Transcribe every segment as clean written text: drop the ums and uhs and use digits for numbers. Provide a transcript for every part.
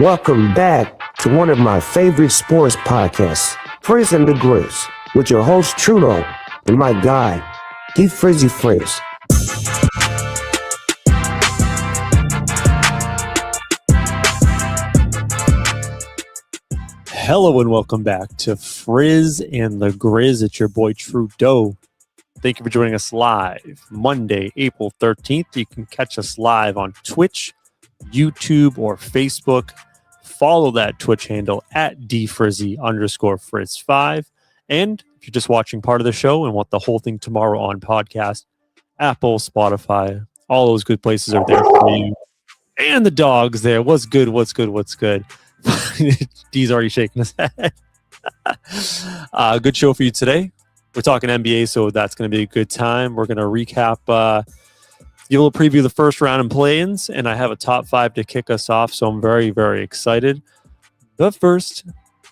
Welcome back to one of my favorite sports podcasts, Frizz and the Grizz, with your host Trudeau and my guy, Keith Frizzy Frizz. Hello and welcome back to Frizz and the Grizz. It's your boy Trudeau. Thank you for joining us live Monday, April 13th. You can catch us live on Twitch, YouTube, or Facebook. follow that Twitch handle at dfrizzy_Frizz5. And if you're just watching part of the show and want the whole thing tomorrow on podcast, Apple, Spotify, all those good places are there for you. And the dog's there. What's good? What's good? What's good? D's already shaking his head. Good show for you today. We're talking NBA, so that's going to be a good time. We're going to recap, give a little preview of the first round in play-ins, and I have a top 5 to kick us off, so I'm very, very excited. But first,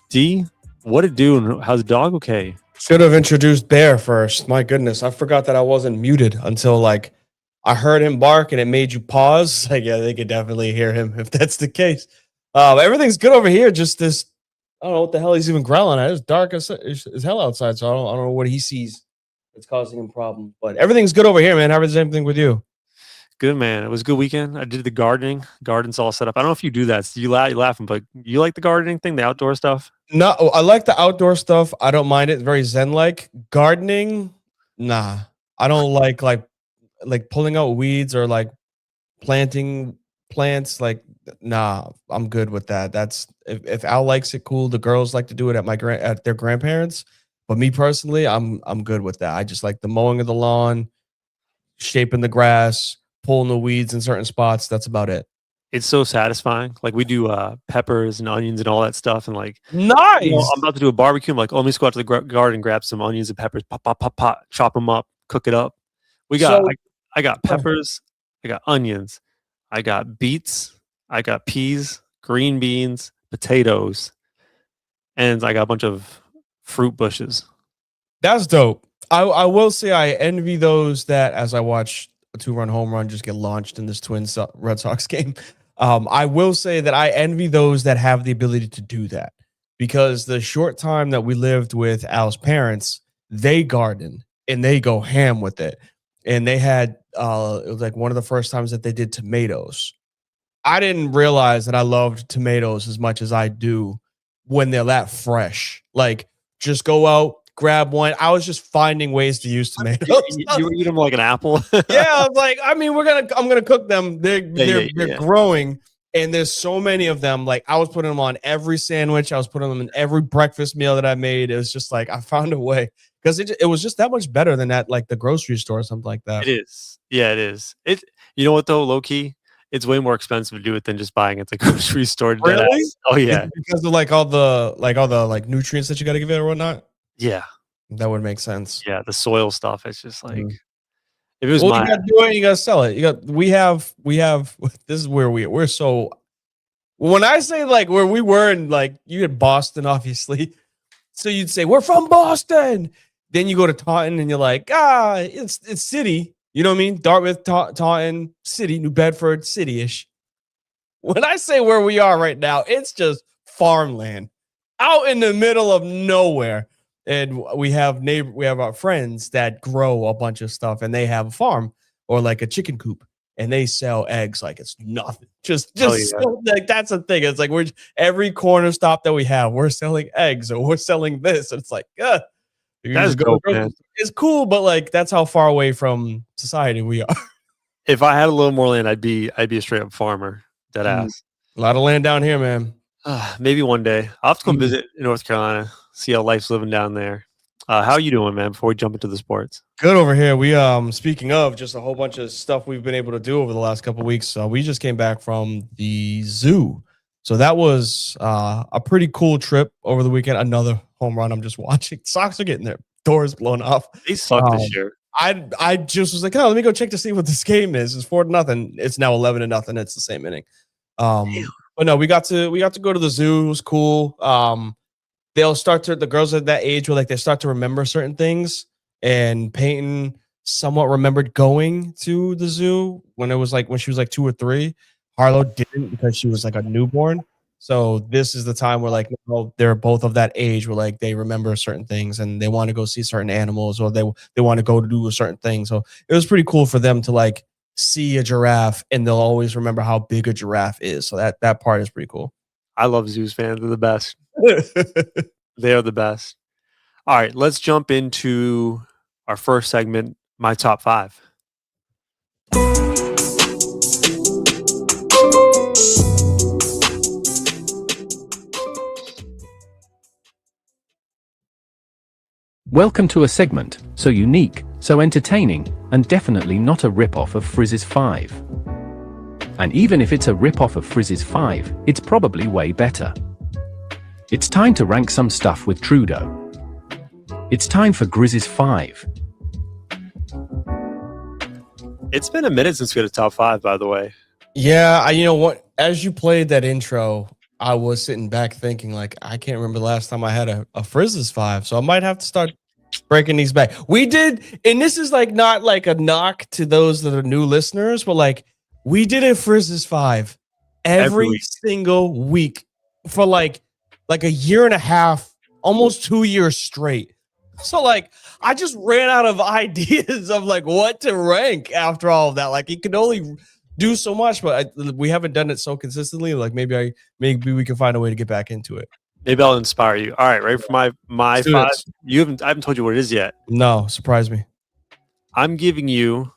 D, what it do, and how's the dog okay? Should have introduced Bear first. My goodness, I forgot that I wasn't muted until I heard him bark and it made you pause. Yeah, they could definitely hear him if that's the case. Everything's good over here. Just this, I don't know what the hell he's even growling at. It's dark as hell outside, so I don't know what he sees that's causing him problems. But everything's good over here, man. How is everything with you? Good, man. It was a good weekend. I did the gardening. Garden's all set up. I don't know if you do that. So you're laughing, but you like the gardening thing, the outdoor stuff? No, I like the outdoor stuff. I don't mind it. Very zen-like. Gardening, nah. I don't like pulling out weeds or planting plants. Nah, I'm good with that. That's if Al likes it, cool. The girls like to do it at their grandparents, but me personally, I'm good with that. I just like the mowing of the lawn, shaping the grass, pulling the weeds in certain spots. That's about it. It's so satisfying. We do peppers and onions and all that stuff, and nice. I'm about to do a barbecue. I'm like, oh, let me just go out to the garden and grab some onions and peppers, pop, pop, pop, pop, chop them up, cook it up. I got peppers, I got onions, I got beets, I got peas, green beans, potatoes, and I got a bunch of fruit bushes. That's dope. I will say I envy those that, as I watch a 2-run home run just get launched in this Twins Red Sox game. I will say that I envy those that have the ability to do that, because the short time that we lived with Al's parents, they garden and they go ham with it. And they had, it was one of the first times that they did tomatoes. I didn't realize that I loved tomatoes as much as I do when they're that fresh. Just go out, grab one. I was just finding ways to use tomatoes. You eat them like an apple? Yeah, I was like, I'm gonna cook them. They're growing, and there's so many of them. I was putting them on every sandwich. I was putting them in every breakfast meal that I made. It was just I found a way, because it was just that much better than at the grocery store or something like that. It is. Yeah, it is. You know what though, low key, it's way more expensive to do it than just buying it at the grocery store. Really? Oh yeah, because of all the nutrients that you got to give it or whatnot. Yeah, that would make sense. Yeah, the soil stuff. It's just if it was you gotta do it, you gotta sell it. We have. This is where we're so. When I say where we were in you had Boston, obviously, so you'd say we're from Boston. Then you go to Taunton and you're it's city. You know what I mean? Dartmouth, Taunton, city, New Bedford, city-ish. When I say where we are right now, it's just farmland out in the middle of nowhere. And we have our friends that grow a bunch of stuff, and they have a farm or a chicken coop, and they sell eggs like it's nothing. Just that's the thing. It's we're every corner stop that we have, we're selling eggs or we're selling this. It's that's dope, man. It's cool, but that's how far away from society we are. If I had a little more land, I'd be a straight up farmer. Dead ass. A lot of land down here, man. Maybe one day. I'll have to come visit in North Carolina, see how life's living down there. How are you doing, man, before we jump into the sports? Good over here. We speaking of just a whole bunch of stuff we've been able to do over the last couple of weeks. We just came back from the zoo. So that was a pretty cool trip over the weekend. Another home run. I'm just watching. Sox are getting their doors blown off. They suck this year. I just was let me go check to see what this game is. It's 4-0. It's now 11-0. It's the same inning. But no, we got to go to the zoo. It was cool. The girls at that age were they start to remember certain things, and Peyton somewhat remembered going to the zoo when it was when she was 2 or 3. Harlow didn't, because she was a newborn. So this is the time where they're both of that age where they remember certain things and they want to go see certain animals, or they want to go to do a certain thing. So it was pretty cool for them to see a giraffe, and they'll always remember how big a giraffe is. So that part is pretty cool. I love zoos, fans. They're the best. They are the best. All right, let's jump into our first segment, my top 5. Welcome to a segment so unique, so entertaining, and definitely not a rip-off of Frizz's 5. And even if it's a rip-off of Frizz's 5, it's probably way better. It's time to rank some stuff with Trudeau. It's time for Grizz's 5. It's been a minute since we had a top 5, by the way. Yeah, you know what? As you played that intro, I was sitting back thinking, like, I can't remember the last time I had a Frizz's 5, so I might have to start breaking these back. We did, and this is like not like a knock to those that are new listeners, but like we did a Frizz's 5 every single week for like a year and a half, almost 2 years straight. So like I just ran out of ideas of like what to rank after all of that. Like you can only do so much, but we haven't done it so consistently. Like maybe we can find a way to get back into it. Maybe I'll inspire you. All right, right for my 5. I haven't told you what it is yet. No, surprise me. I'm giving you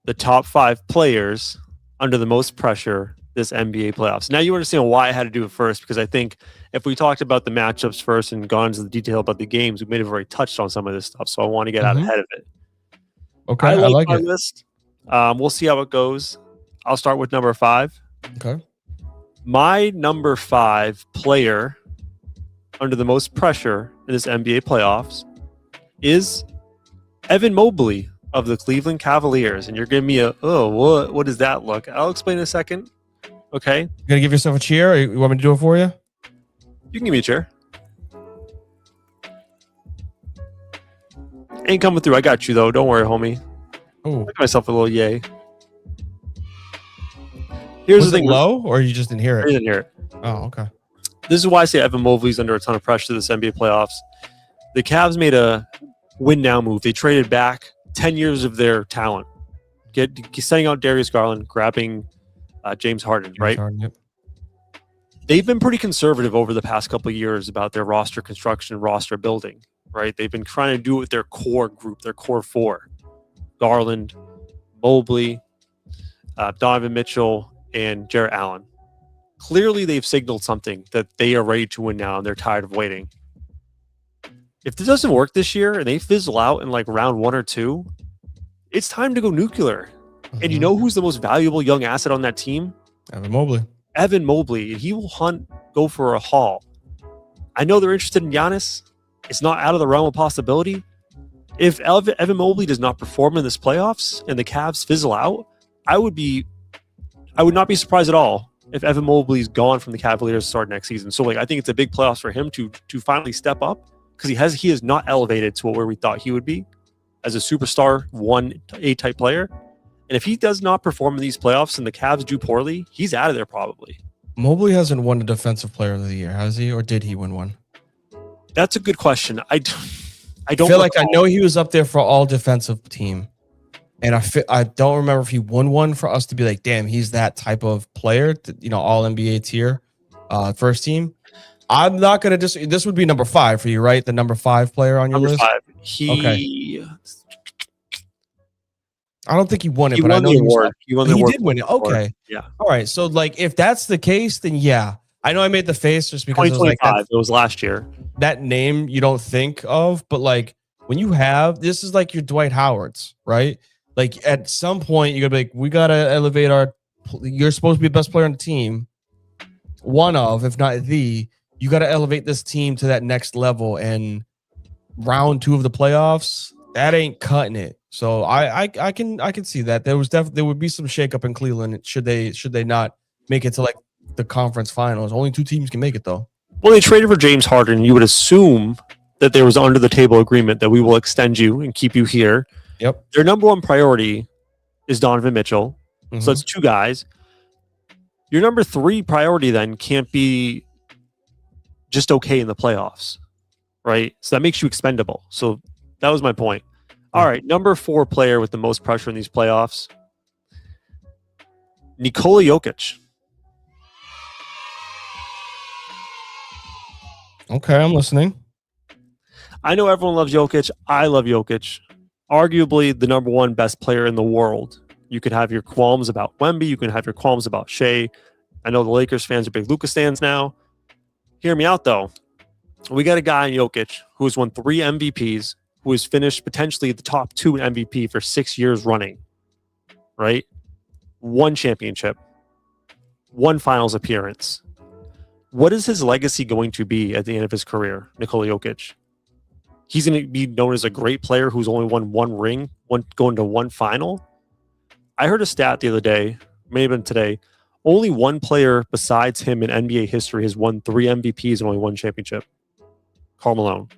the top 5 players under the most pressure this NBA playoffs. Now you understand why I had to do it first, because I think if we talked about the matchups first and gone into the detail about the games, we may have already touched on some of this stuff. So I want to get out ahead of it. Okay, I like my it. list. We'll see how it goes. I'll start with number 5. Okay. My number 5 player under the most pressure in this NBA playoffs is Evan Mobley of the Cleveland Cavaliers. And you're giving me what does that look? I'll explain in a second. Okay. You gonna give yourself a cheer? Or you want me to do it for you? You can give me a chair. Ain't coming through. I got you, though. Don't worry, homie. Oh, Give myself a little yay. Here's was the it thing. low, or you just didn't hear I it? didn't hear it. Oh, okay. This is why I say Evan Mobley's under a ton of pressure this NBA playoffs. The Cavs made a win now move. They traded back 10 years of their talent, setting out Darius Garland, grabbing James Harden, right? Yep. They've been pretty conservative over the past couple of years about their roster construction, roster building, right? They've been trying to do it with their core group, their core 4. Garland, Mobley, Donovan Mitchell, and Jarrett Allen. Clearly, they've signaled something that they are ready to win now, and they're tired of waiting. If this doesn't work this year and they fizzle out in like round 1 or 2, it's time to go nuclear. And you know who's the most valuable young asset on that team? Evan Mobley. Evan Mobley. He will go for a haul. I know they're interested in Giannis. It's not out of the realm of possibility. If Evan Mobley does not perform in this playoffs and the Cavs fizzle out, I would not be surprised at all if Evan Mobley's gone from the Cavaliers to start next season. So like I think it's a big playoffs for him to finally step up, because he is not elevated to where we thought he would be as a superstar 1A type player. And if he does not perform in these playoffs and the Cavs do poorly, he's out of there probably. Mobley hasn't won a Defensive Player of the Year, has he? Or did he win one? That's a good question. I don't feel like I know he was up there for all defensive team. And I don't remember if he won one for us to be like, damn, he's that type of player, all NBA tier, first team. I'm not going to this would be number 5 for you, right? The number 5 player on your list? Number 5. Okay. I don't think he won it, he but won I know the award. He won the award. He did win it. Okay. Yeah. All right. So like if that's the case, then yeah. I know I made the face just because it was like it was last year. That name you don't think of, but like when you have, this is like your Dwight Howards, right? Like at some point you gotta be like, we gotta elevate you're supposed to be the best player on the team. One of, if not the, you gotta elevate this team to that next level. And round 2 of the playoffs, that ain't cutting it. So I can see that. There would be some shakeup in Cleveland should they not make it to like the conference finals. Only 2 teams can make it though. Well, they traded for James Harden. You would assume that there was under the table agreement that we will extend you and keep you here. Yep. Their number 1 priority is Donovan Mitchell. So it's 2 guys. Your number 3 priority then can't be just okay in the playoffs, right? So that makes you expendable. So that was my point. All right, number 4 player with the most pressure in these playoffs, Nikola Jokic. Okay, I'm listening. I know everyone loves Jokic. I love Jokic. Arguably the number 1 best player in the world. You could have your qualms about Wemby. You can have your qualms about Shea. I know the Lakers fans are big Luka stands now. Hear me out, though. We got a guy in Jokic who has won 3 MVPs, who has finished potentially the top 2 in MVP for 6 years running, right? 1 championship, 1 finals appearance. What is his legacy going to be at the end of his career, Nikola Jokic? He's going to be known as a great player who's only won 1 ring, going to 1 final. I heard a stat the other day, may have been today, only 1 player besides him in NBA history has won 3 MVPs and only 1 championship. Karl Malone.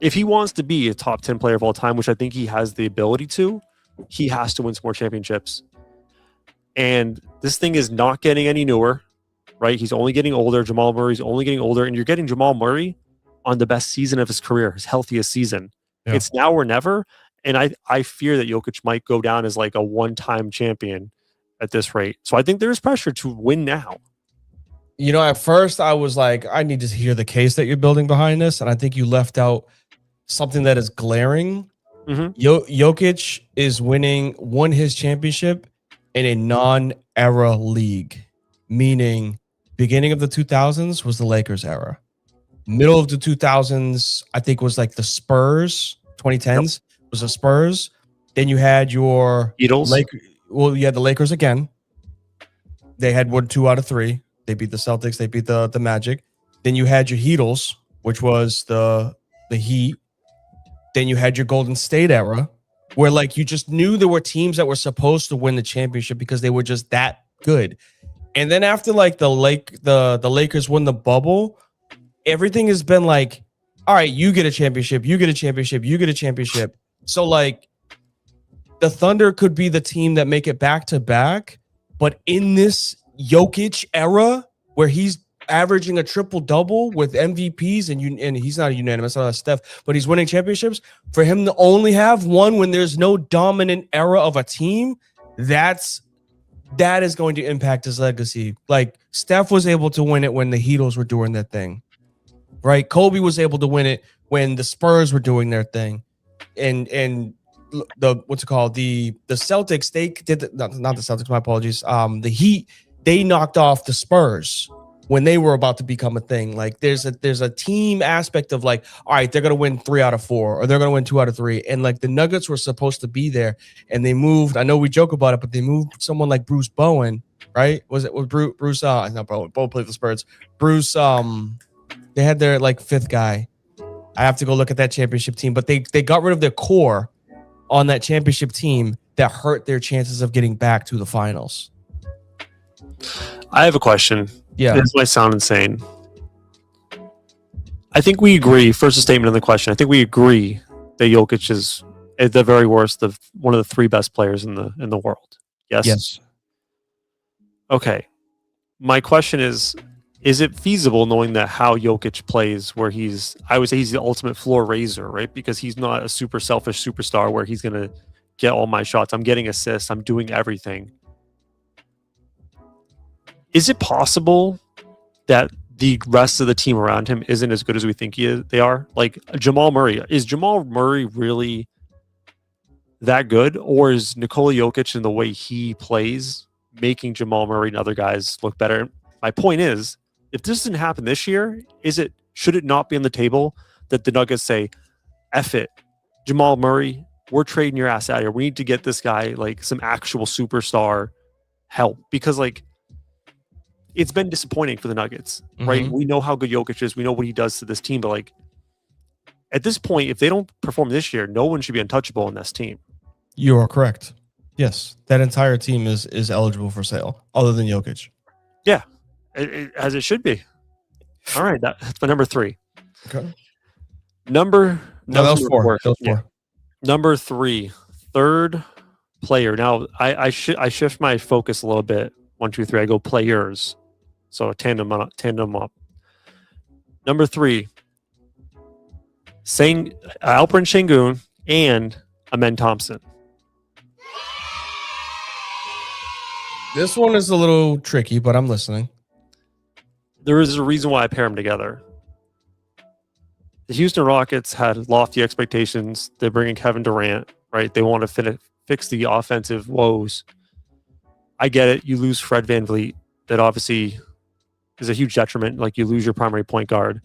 If he wants to be a top 10 player of all time, which I think he has the ability to, he has to win some more championships. And this thing is not getting any newer, right? He's only getting older. Jamal Murray's only getting older. And you're getting Jamal Murray on the best season of his career, his healthiest season. Yeah. It's now or never. And I fear that Jokic might go down as like a one-time champion at this rate. So I think there's pressure to win now. You know, at first I was like, I need to hear the case that you're building behind this. And I think you left out something that is glaring. Jokic won his championship in a non-era league, meaning beginning of the 2000s was the Lakers era. Middle of the 2000s, I think, was like the Spurs. 2010s was the Spurs. Then you had your Beatles. You had the Lakers again. They had won 2 out of 3. They beat the Celtics. They beat the Magic. Then you had your Heatles, which was the Heat. Then you had your Golden State era, where like you just knew there were teams that were supposed to win the championship because they were just that good. And then after like the Lakers won the bubble, everything has been like, all right, you get a championship, you get a championship, you get a championship. So like the Thunder could be the team that make it back to back, but in this Jokic era where he's averaging a triple-double with MVPs and he's not a unanimous, not Steph, but he's winning championships, for him to only have one when there's no dominant era of a team, that is going to impact his legacy. Like Steph was able to win it when the Heatles were doing their thing, right? Kobe was able to win it when the Spurs were doing their thing, and the what's it called, the Celtics, they did not the Celtics, my apologies, the Heat, they knocked off the Spurs when they were about to become a thing. Like there's a team aspect of like, all right, they're going to win 3 out of 4 or they're going to win 2 out of 3. And like the Nuggets were supposed to be there and they moved. I know we joke about it, but they moved someone like Bruce Bowen, right? Was Bruce? Not Bowen. Bowen played the Spurs. Bruce, they had their like 5th guy. I have to go look at that championship team, but they got rid of their core on that championship team that hurt their chances of getting back to the finals. I have a question. Yeah. This might sound insane. I think we agree, first a statement on the question, I think we agree that Jokic is at the very worst of one of the 3 best players in the world. Yes? Yes. Okay. My question is it feasible knowing that how Jokic plays where I would say he's the ultimate floor raiser, right? Because he's not a super selfish superstar where he's going to get all my shots. I'm getting assists. I'm doing everything. Is it possible that the rest of the team around him isn't as good as we think they are? Like Jamal Murray. Is Jamal Murray really that good? Or is Nikola Jokic in the way he plays making Jamal Murray and other guys look better? My point is, if this didn't happen this year, should it not be on the table that the Nuggets say, F it, Jamal Murray, we're trading your ass out of here. We need to get this guy like some actual superstar help. Because like, it's been disappointing for the Nuggets, right? We know how good Jokic is. We know what he does to this team. But like at this point, if they don't perform this year, no one should be untouchable in this team. You are correct. Yes, that entire team is eligible for sale, other than Jokic. Yeah, as it should be. All right, that's my number 3. Okay. That was 4. Yeah. Number 3, third player. Now I shift my focus a little bit. 1, 2, 3. I go players. So tandem up. Number 3, Alperen Şengün and Amen Thompson. This one is a little tricky, but I'm listening. There is a reason why I pair them together. The Houston Rockets had lofty expectations. They're bringing Kevin Durant, right? They want to fix the offensive woes. I get it. You lose Fred VanVleet. That obviously is a huge detriment. Like you lose your primary point guard.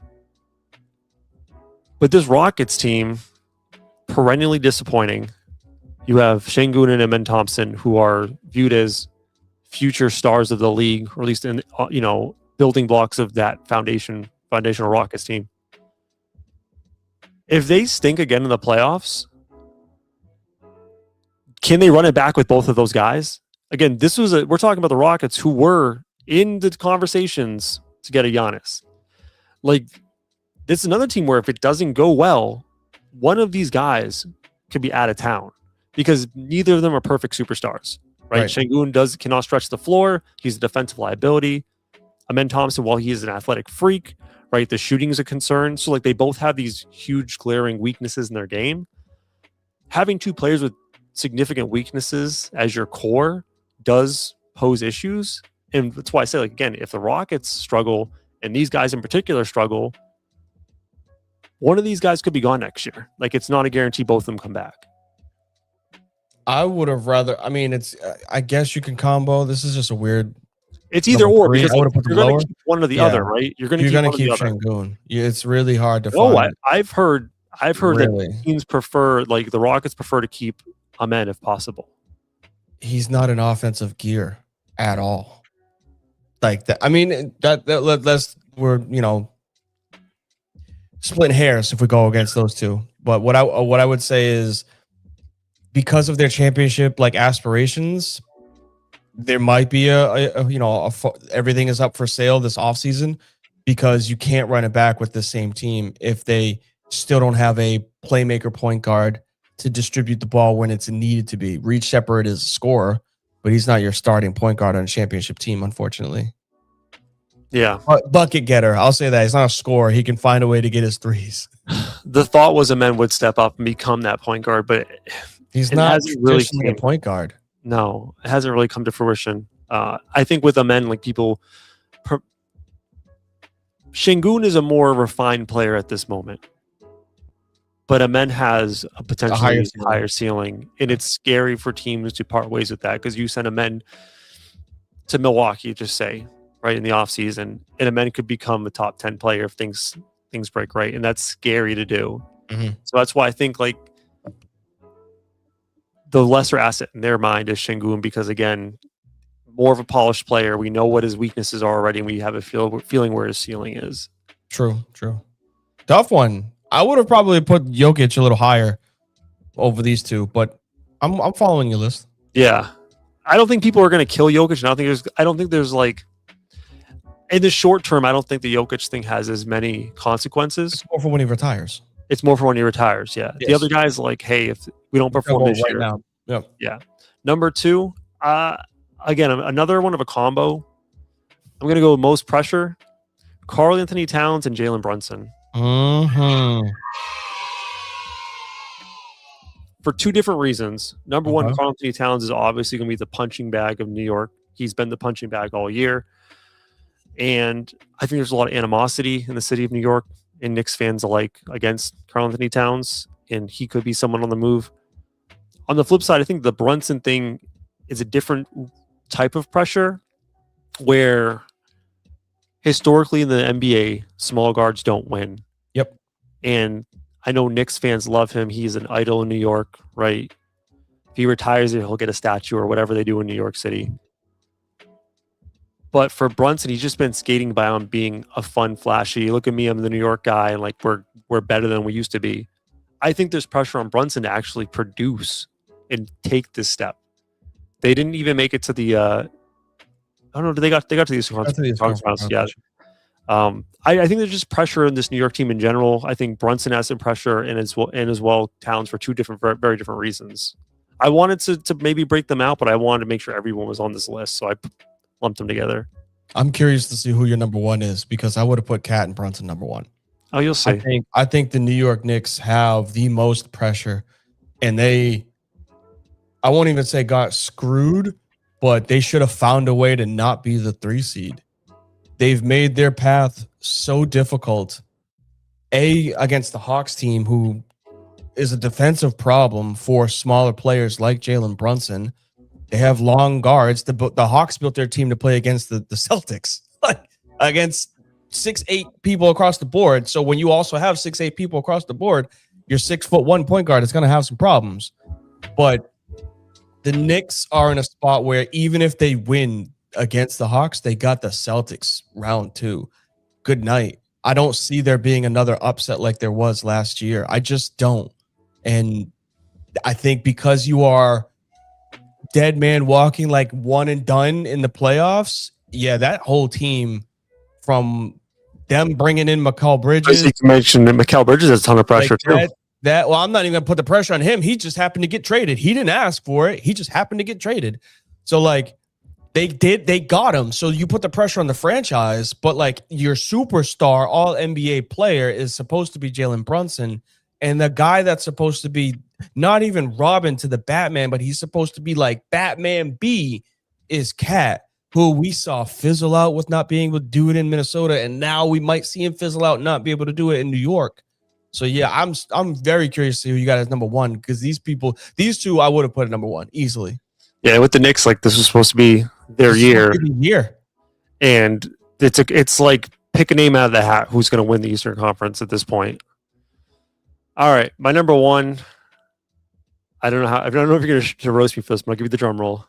But this Rockets team, perennially disappointing. You have Şengün and Amen Thompson, who are viewed as future stars of the league, or at least in building blocks of that foundational Rockets team. If they stink again in the playoffs, can they run it back with both of those guys? Again, we're talking about the Rockets who were in the conversations to get a Giannis. Like, this is another team where if it doesn't go well, one of these guys could be out of town because neither of them are perfect superstars, right? Şengün cannot stretch the floor. He's a defensive liability. Amen Thompson, while he is an athletic freak, right, the shooting is a concern. So like they both have these huge glaring weaknesses in their game. Having two players with significant weaknesses as your core does pose issues. And that's why I say, like, again, if the Rockets struggle and these guys in particular struggle, one of these guys could be gone next year. Like, it's not a guarantee both of them come back. I would have rather, I mean, I guess you can combo. This is just a weird. It's either or, because I would have put you're them going lower. to keep one or the other, right? You're going to keep Şengün. Yeah, it's really hard to find. No, I've heard that teams prefer, like the Rockets prefer to keep Amen if possible. He's not an offensive gear at all. Like that. I mean, we're splitting hairs if we go against those two. But what I would say is, because of their championship like aspirations, there might be everything is up for sale this offseason, because you can't run it back with the same team if they still don't have a playmaker point guard to distribute the ball when it's needed to be. Reed Sheppard is a scorer, but he's not your starting point guard on a championship team, unfortunately. Yeah. Bucket getter. I'll say that. He's not a scorer. He can find a way to get his threes. The thought was Amen would step up and become that point guard, but he's not really a point guard. No, it hasn't really come to fruition. I think with Amen, like Şengün is a more refined player at this moment, but Amen has a potentially higher ceiling, and it's scary for teams to part ways with that, because you send Amen to Milwaukee, just say, right, in the offseason, and Amen could become a top 10 player if things break right, and that's scary to do. Mm-hmm. So that's why I think like the lesser asset in their mind is Şengün, because again, more of a polished player. We know what his weaknesses are already, and we have a feeling where his ceiling is. True. Tough one. I would have probably put Jokic a little higher over these two, but I'm following your list. Yeah, I don't think people are going to kill Jokic. I don't think there's like, in the short term, I don't think the Jokic thing has as many consequences. It's more for when he retires. It's more for when he retires. Yeah. Yes. The other guy's like, hey, if we don't perform this year, now. Yep. Yeah. Number two, again, another one of a combo. I'm going to go with most pressure. Karl Anthony Towns and Jalen Brunson. Mm-hmm. For two different reasons. Number one, Karl Anthony Towns is obviously going to be the punching bag of New York. He's been the punching bag all year. And I think there's a lot of animosity in the city of New York and Knicks fans alike against Karl Anthony Towns, and he could be someone on the move. On the flip side, I think the Brunson thing is a different type of pressure, where historically in the NBA, small guards don't win. Yep. And I know Knicks fans love him. He's an idol in New York, right? If he retires, he'll get a statue or whatever they do in New York City. But for Brunson, he's just been skating by on being a fun, flashy, look at me, I'm the New York guy, and like we're better than we used to be. I think there's pressure on Brunson to actually produce and take this step. They didn't even make it to the I don't know, they got to the Eastern Conference. Yeah. I think there's just pressure in this New York team in general. I think Brunson has some pressure, and as well Towns, for two very different reasons. I wanted to maybe break them out, but I wanted to make sure everyone was on this list, so I lumped them together. I'm curious to see who your number one is, because I would have put Cat and Brunson number one. Oh, you'll see. I think the New York Knicks have the most pressure, and I won't even say got screwed, but they should have found a way to not be the 3 seed. They've made their path so difficult, against the Hawks team, who is a defensive problem for smaller players like Jalen Brunson. They have long guards. The Hawks built their team to play against the Celtics, like against 6'8" people across the board. So when you also have 6'8" people across the board, your 6'1" point guard is going to have some problems. But the Knicks are in a spot where even if they win against the Hawks, they got the Celtics round 2. Good night. I don't see there being another upset like there was last year. I just don't. And I think because you are dead man walking like one and done in the playoffs, yeah, that whole team from them bringing in Mikal Bridges. You mentioned that Mikal Bridges has a ton of pressure too. Well, I'm not even gonna put the pressure on him. He just happened to get traded. He didn't ask for it. He just happened to get traded. So like they got him. So you put the pressure on the franchise, but like your superstar all NBA player is supposed to be Jalen Brunson. And the guy that's supposed to be not even Robin to the Batman, but he's supposed to be like Batman B is Cat, who we saw fizzle out with not being able to do it in Minnesota. And now we might see him fizzle out and not be able to do it in New York. So yeah, I'm very curious to see who you got as number 1, because these two, I would have put at number 1 easily. Yeah, with the Knicks, like this was supposed to be their year. And it's like pick a name out of the hat who's going to win the Eastern Conference at this point. All right, my number 1. I don't know if you're going to roast me for this, but I'll give you the drum roll.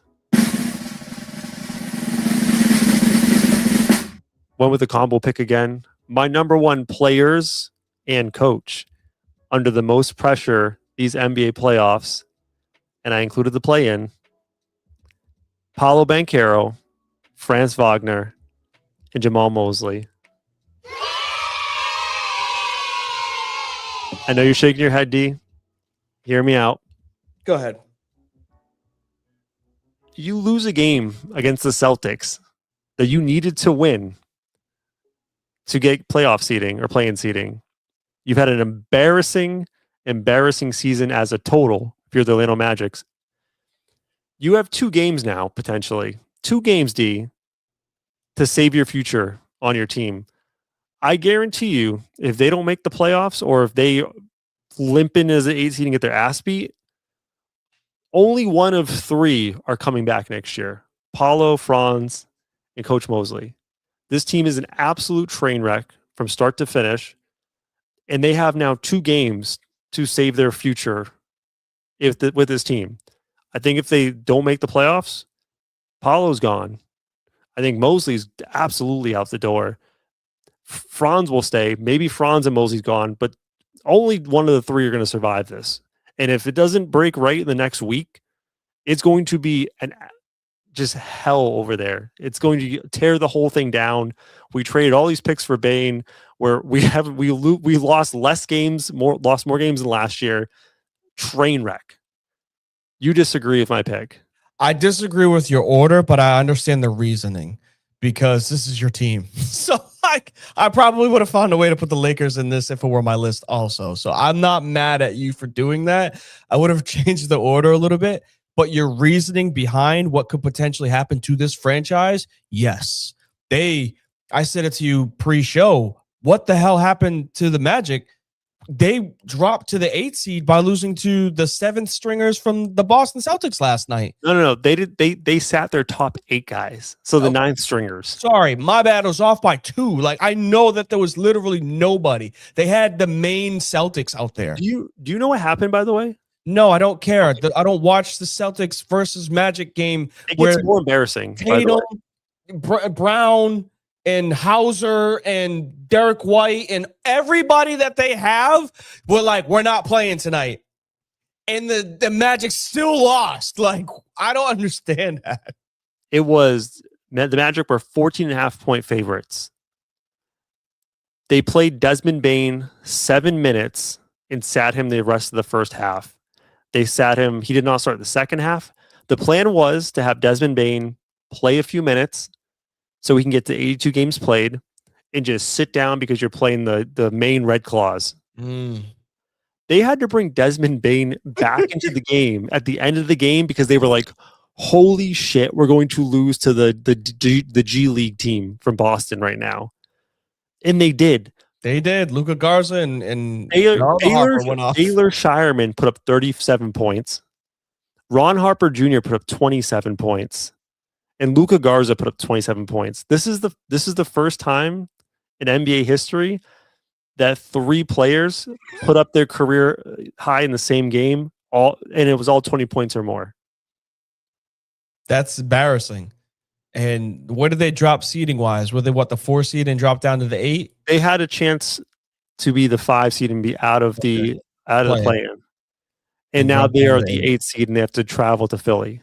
Went with the combo pick again. My number 1 players and coach under the most pressure these NBA playoffs, and I included the play-in, Paolo Banchero, Franz Wagner, and Jamal Mosley. I know you're shaking your head, D. Hear me out. Go ahead. You lose a game against the Celtics that you needed to win to get playoff seeding or play-in seeding. You've had an embarrassing season as a total if you're the Orlando Magics. You have 2 games now, potentially. 2 games, D, to save your future on your team. I guarantee you, if they don't make the playoffs or if they limp in as an 8 seed and get their ass beat, only 1 of 3 are coming back next year. Paulo, Franz, and Coach Mosley. This team is an absolute train wreck from start to finish. And they have now 2 games to save their future with this team. I think if they don't make the playoffs, Paulo's gone. I think Mosley's absolutely out the door. Franz will stay. Maybe Franz and Mosley's gone, but only 1 of the 3 are going to survive this. And if it doesn't break right in the next week, it's going to be just hell over there. It's going to tear the whole thing down. We traded all these picks for Bane, where we lost lost more games than last year. Train wreck. You disagree with my pick? I disagree with your order, but I understand the reasoning because this is your team. So like, I probably would have found a way to put the Lakers in this if it were my list also. So I'm not mad at you for doing that. I would have changed the order a little bit. But your reasoning behind what could potentially happen to this franchise, yes. I said it to you pre-show. What the hell happened to the Magic? They dropped to the 8th seed by losing to the 7th stringers from the Boston Celtics last night. No. They sat their top 8 guys. So the 9th stringers. Sorry, my bad. It was off by 2. Like, I know that there was literally nobody. They had the main Celtics out there. Do you know what happened, by the way? No, I don't care. I don't watch the Celtics versus Magic game. It gets more embarrassing. Tatum, Brown, and Hauser, and Derek White, and everybody that they have were like, we're not playing tonight. And the Magic still lost. Like, I don't understand that. It was, the Magic were 14.5-point favorites. They played Desmond Bane 7 minutes and sat him the rest of the first half. They sat him. He did not start the second half. The plan was to have Desmond Bane play a few minutes so we can get to 82 games played and just sit down because you're playing the main Red Claws. They had to bring Desmond Bane back into the game at the end of the game because they were like, holy shit, we're going to lose to the G League team from Boston right now. And they did. They did. Luka Garza and Baylor Shireman put up 37 points. Ron Harper Jr. put up 27 points. And Luka Garza put up 27 points. This is the first time in NBA history that 3 players put up their career high in the same game, and it was all 20 points or more. That's embarrassing. And where did they drop seeding wise? Were they the 4 seed and drop down to the 8? They had a chance to be the 5 seed and be out of the play-in. And now they are the 8 seed and they have to travel to Philly.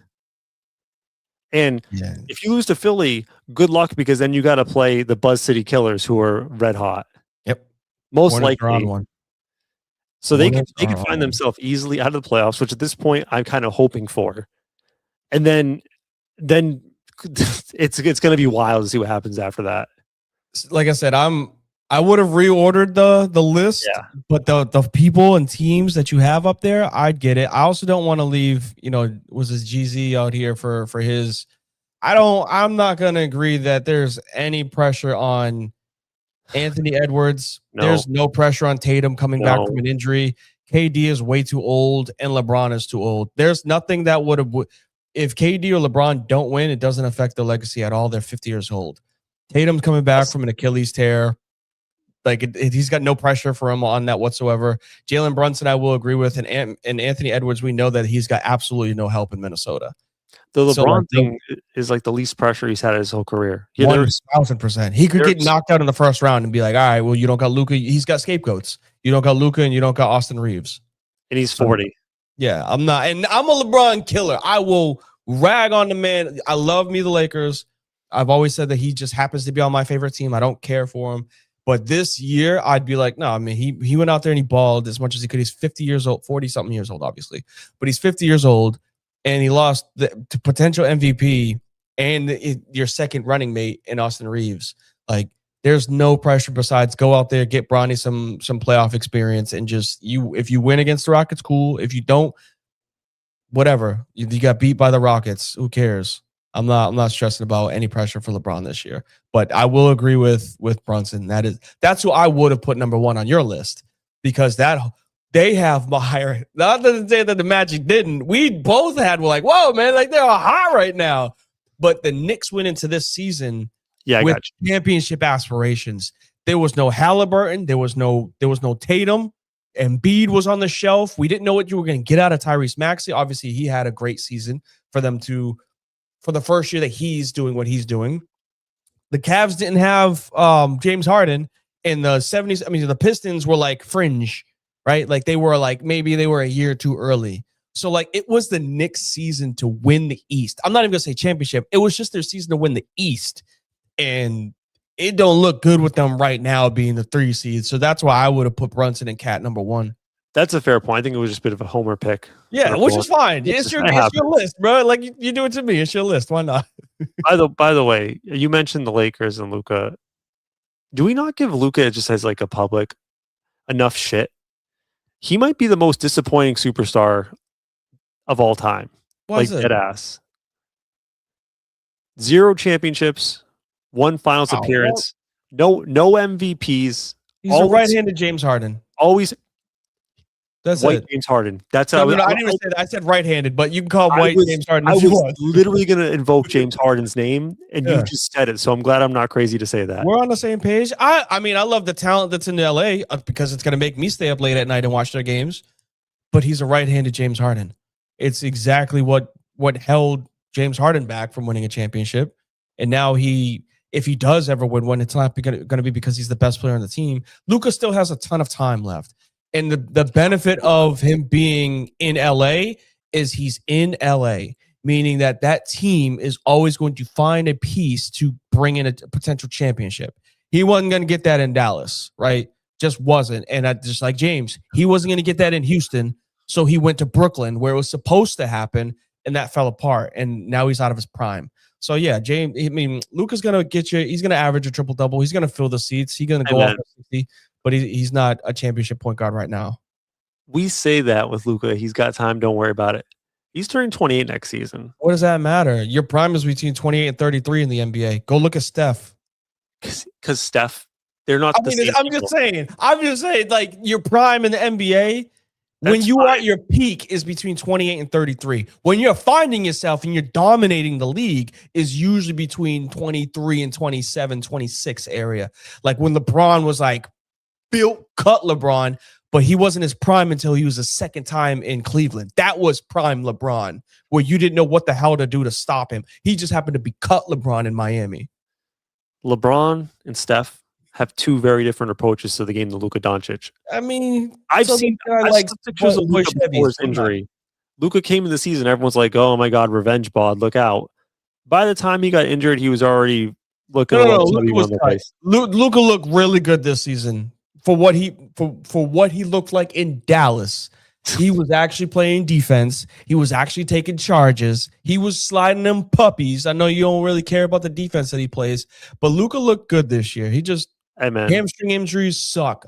And if you lose to Philly, good luck, because then you got to play the Buzz City Killers, who are red hot. Yep. Most likely. So they can find themselves easily out of the playoffs, which at this point I'm kind of hoping for. And then it's going to be wild to see what happens after that. Like I said, I would have reordered the list, but the people and teams that you have up there, I'd get it. I also don't want to leave, was this GZ out here for his. I'm not going to agree that there's any pressure on Anthony Edwards. No. There's no pressure on Tatum coming back from an injury. KD is way too old and LeBron is too old. There's nothing that would have, if KD or LeBron don't win, it doesn't affect their legacy at all. They're 50 years old. Tatum's coming back from an Achilles tear. Like he's got no pressure for him on that whatsoever. Jalen Brunson, I will agree with, and Anthony Edwards, we know that he's got absolutely no help in Minnesota. The LeBron thing is like the least pressure he's had his whole career. 1,000%. He could get knocked out in the first round and be like, all right, well, you don't got Luka. He's got scapegoats. You don't got Luka and you don't got Austin Reeves. And he's 40. Yeah, I'm not. And I'm a LeBron killer. I will rag on the man. I love the Lakers. I've always said that he just happens to be on my favorite team. I don't care for him. But this year, I'd be like, no, I mean, he went out there and he balled as much as he could. He's 50 years old, 40-something years old, obviously. But he's 50 years old, and he lost to potential MVP and your second running mate in Austin Reeves. Like, there's no pressure besides go out there, get Bronny some playoff experience, and just if you win against the Rockets, cool. If you don't, whatever. You got beat by the Rockets. Who cares? I'm not stressing about any pressure for LeBron this year, but I will agree with Brunson. That's who I would have put number 1 on your list, because they have my higher. Not to say that the Magic didn't. We both we're like, whoa, man, like they're high right now. But the Knicks went into this season with championship aspirations. There was no Halliburton. There was no Tatum. Embiid was on the shelf. We didn't know what you were going to get out of Tyrese Maxey. Obviously, he had a great season for them for the first year that he's doing what he's doing. The Cavs didn't have James Harden in the 70s. I mean, the Pistons were like fringe, right? Like maybe they were a year too early. So like it was the Knicks' season to win the East. I'm not even going to say championship. It was just their season to win the East. And it don't look good with them right now being the 3 seed. So that's why I would have put Brunson and Cat number 1. That's a fair point. I think it was just a bit of a homer pick. Yeah, which is fine. It's your list, bro. Like you do it to me. It's your list. Why not? By the way, you mentioned the Lakers and Luka. Do we not give Luka just as like a public enough shit? He might be the most disappointing superstar of all time. Like dead ass. 0 championships, 1 finals appearance, no MVPs. He's a right-handed James Harden. Always. That's white it. James Harden. That's how. No, I didn't even say that. I said right-handed, but you can call him white James Harden. I was literally going to invoke James Harden's name, and you just said it. So I'm glad I'm not crazy to say that. We're on the same page. I mean, I love the talent that's in LA because it's going to make me stay up late at night and watch their games. But he's a right-handed James Harden. It's exactly what held James Harden back from winning a championship. And now if he does ever win one, it's not going to be because he's the best player on the team. Luka still has a ton of time left. And the benefit of him being in LA is he's in LA, meaning that team is always going to find a piece to bring in a potential championship. He wasn't going to get that in Dallas, right? Just wasn't. And just like James, he wasn't going to get that in Houston. So he went to Brooklyn where it was supposed to happen, and that fell apart. And now he's out of his prime. So yeah, James, I mean, Luka's going to get you. He's going to average a triple-double. He's going to fill the seats. He's going to go off at 60. But he's not a championship point guard right now. We say that with Luka. He's got time. Don't worry about it. He's turning 28 next season. What does that matter? Your prime is between 28 and 33 in the NBA. Go look at Steph. Because Steph, they're not the same I'm just saying, like, your prime in the NBA When you are at your peak is between 28 and 33. When you're finding yourself and you're dominating the league is usually between 23 and 27, 26 area. Like when LeBron was like cut LeBron, but he wasn't his prime until he was a second time in Cleveland. That was prime LeBron, where you didn't know what the hell to do to stop him. He just happened to be cut LeBron in Miami. LeBron and Steph have two very different approaches to the game than Luka Doncic. I mean, I've seen pictures of Luka before his injury. Luka came in the season, everyone's like, "Oh my God, revenge bod, look out!" By the time he got injured, he was already looking. Luka looked really good this season for what he looked like in Dallas. He was actually playing defense. He was actually taking charges. He was sliding them puppies. I know you don't really care about the defense that he plays, but Luka looked good this year. He just hamstring injuries suck.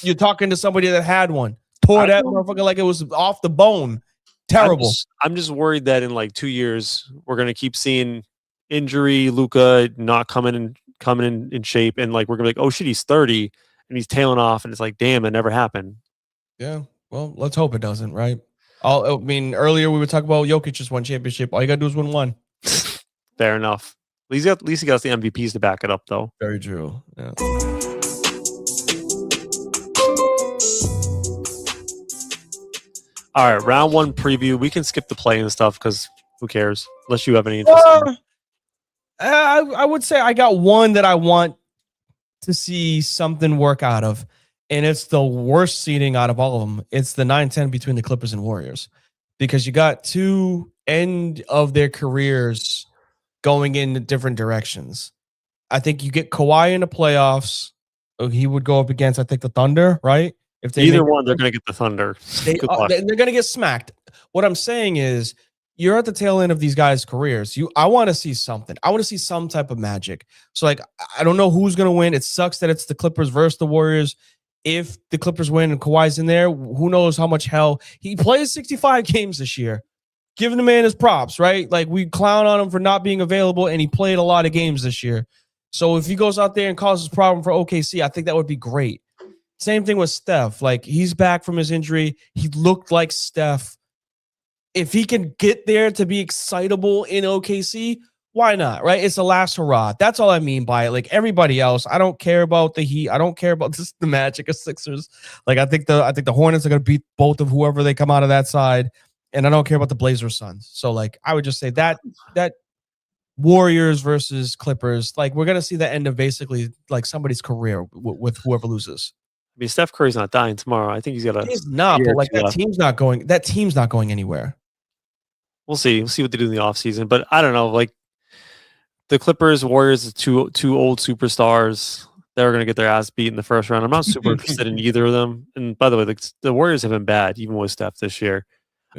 You're talking to somebody that had one. Tore that motherfucker like it was off the bone. Terrible. I'm just worried that in like 2 years we're gonna keep seeing injury, Luka not coming in shape, and like we're gonna be like, oh shit, he's 30 and he's tailing off, and it's like, damn, it never happened. Yeah. Well, let's hope it doesn't, right? I mean, earlier we were talking about Jokic just won championship. All you got to do is win one. Fair enough. At least he got the MVPs to back it up, though. Very true. Yeah. All right, round one preview. We can skip the play and stuff because who cares? Unless you have any interest. I would say I got one that I want to see something work out of. And it's the worst seeding out of all of them. It's the 9-10 between the Clippers and Warriors, because you got two end of their careers going in different directions. I think you get Kawhi in the playoffs. He would go up against, I think, the Thunder, right? If they either one, they're going to get the Thunder. They're going to get smacked. What I'm saying is, you're at the tail end of these guys' careers. I want to see something. I want to see some type of magic. So, like, I don't know who's going to win. It sucks that it's the Clippers versus the Warriors. If the Clippers win and Kawhi's in there, who knows how much hell. He plays 65 games this year. Giving the man his props, right? Like, we clown on him for not being available, and he played a lot of games this year. So if he goes out there and causes a problem for OKC, I think that would be great. Same thing with Steph. Like, he's back from his injury. He looked like Steph. If he can get there to be excitable in OKC, why not, right? It's the last hurrah. That's all I mean by it. Like, everybody else, I don't care about the Heat. I don't care about just the Magic or Sixers. Like, I think the Hornets are going to beat both of whoever they come out of that side, and I don't care about the Blazers Suns. So, like, I would just say that Warriors versus Clippers, like, we're going to see the end of basically like somebody's career with whoever loses. I mean, Steph Curry's not dying tomorrow. I think he's got a. He's not, but like that team's not going. That team's not going anywhere. We'll see. We'll see what they do in the offseason. But I don't know. Like, the Clippers, Warriors, two old superstars. They're going to get their ass beat in the first round. I'm not super interested in either of them. And by the way, the Warriors have been bad, even with Steph this year.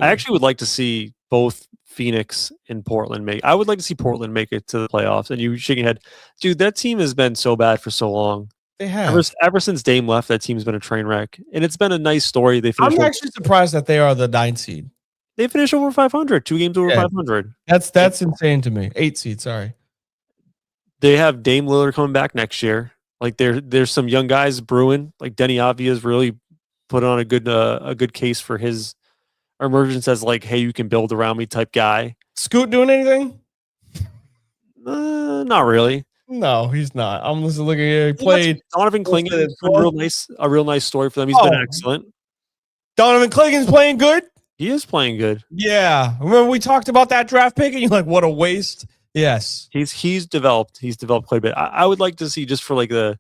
I actually would like to see both Phoenix and Portland make. I would like to see Portland make it to the playoffs. And you shaking your head, dude. That team has been so bad for so long. They have. Ever since Dame left, that team's been a train wreck, and it's been a nice story. I'm actually surprised that they are the 9 seed. They finished over 500, 2 games over 500. That's insane to me. 8 seed, sorry. They have Dame Lillard coming back next year. Like, there's some young guys brewing. Like, Denny Avia's really put on a good case for his emergence as, like, hey, you can build around me type guy. Scoot doing anything? Not really. No, he's not. I'm just looking here. He played. Donovan Clingan, a real nice story for them. He's been excellent. Donovan Clingan's playing good? He is playing good. Yeah. Remember we talked about that draft pick and you're like, what a waste. Yes. He's developed. He's developed quite a bit. I would like to see, just for like the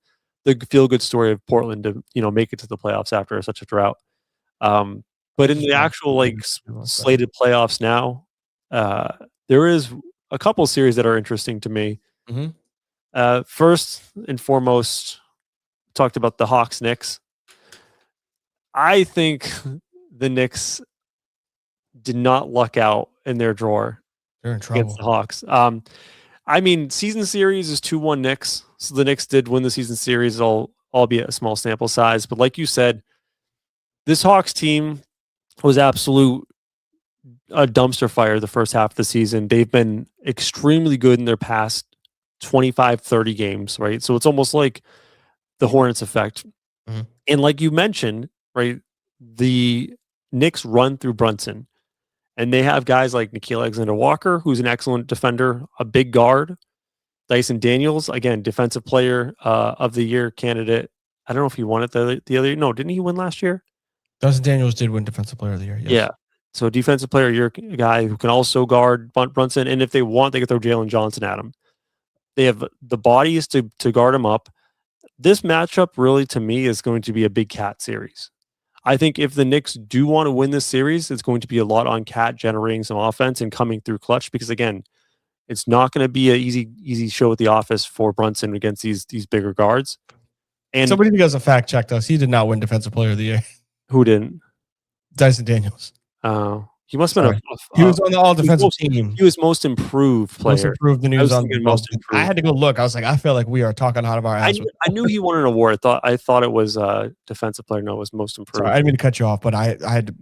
feel good story of Portland to, make it to the playoffs after such a drought. But in the actual like slated playoffs now, there is a couple series that are interesting to me. Mm-hmm. First and foremost, talked about the Hawks Knicks. I think the Knicks did not luck out in their drawer. They're in trouble against the Hawks. I mean, season series is 2-1 Knicks, so the Knicks did win the season series, albeit a small sample size. But like you said, this Hawks team was a dumpster fire the first half of the season. They've been extremely good in their past 25, 30 games, right? So it's almost like the Hornets effect. Mm-hmm. And like you mentioned, right, the Knicks run through Brunson, and they have guys like Nickeil Alexander-Walker, who's an excellent defender, a big guard. Dyson Daniels, again, defensive player of the year candidate. I don't know if he won it the other year. No, didn't he win last year? Dyson Daniels did win defensive player of the year. Yes. Yeah. So defensive player of the year guy who can also guard Brunson. And if they want, they could throw Jalen Johnson at him. They have the bodies to guard him up. This matchup really, to me, is going to be a big Cat series. I think if the Knicks do want to win this series, it's going to be a lot on Cat generating some offense and coming through clutch because, again, it's not going to be an easy show at the office for Brunson against these bigger guards. And somebody who does a fact checked us. He did not win defensive player of the year. Who didn't? Dyson Daniels. He must have been he was on the all defensive team. He was most improved player. Most improved, the news on the most improved. I had to go look. I was like, I feel like we are talking out of our ass. I knew he won an award. I thought it was defensive player. No, it was most improved. Sorry, I didn't mean to cut you off, but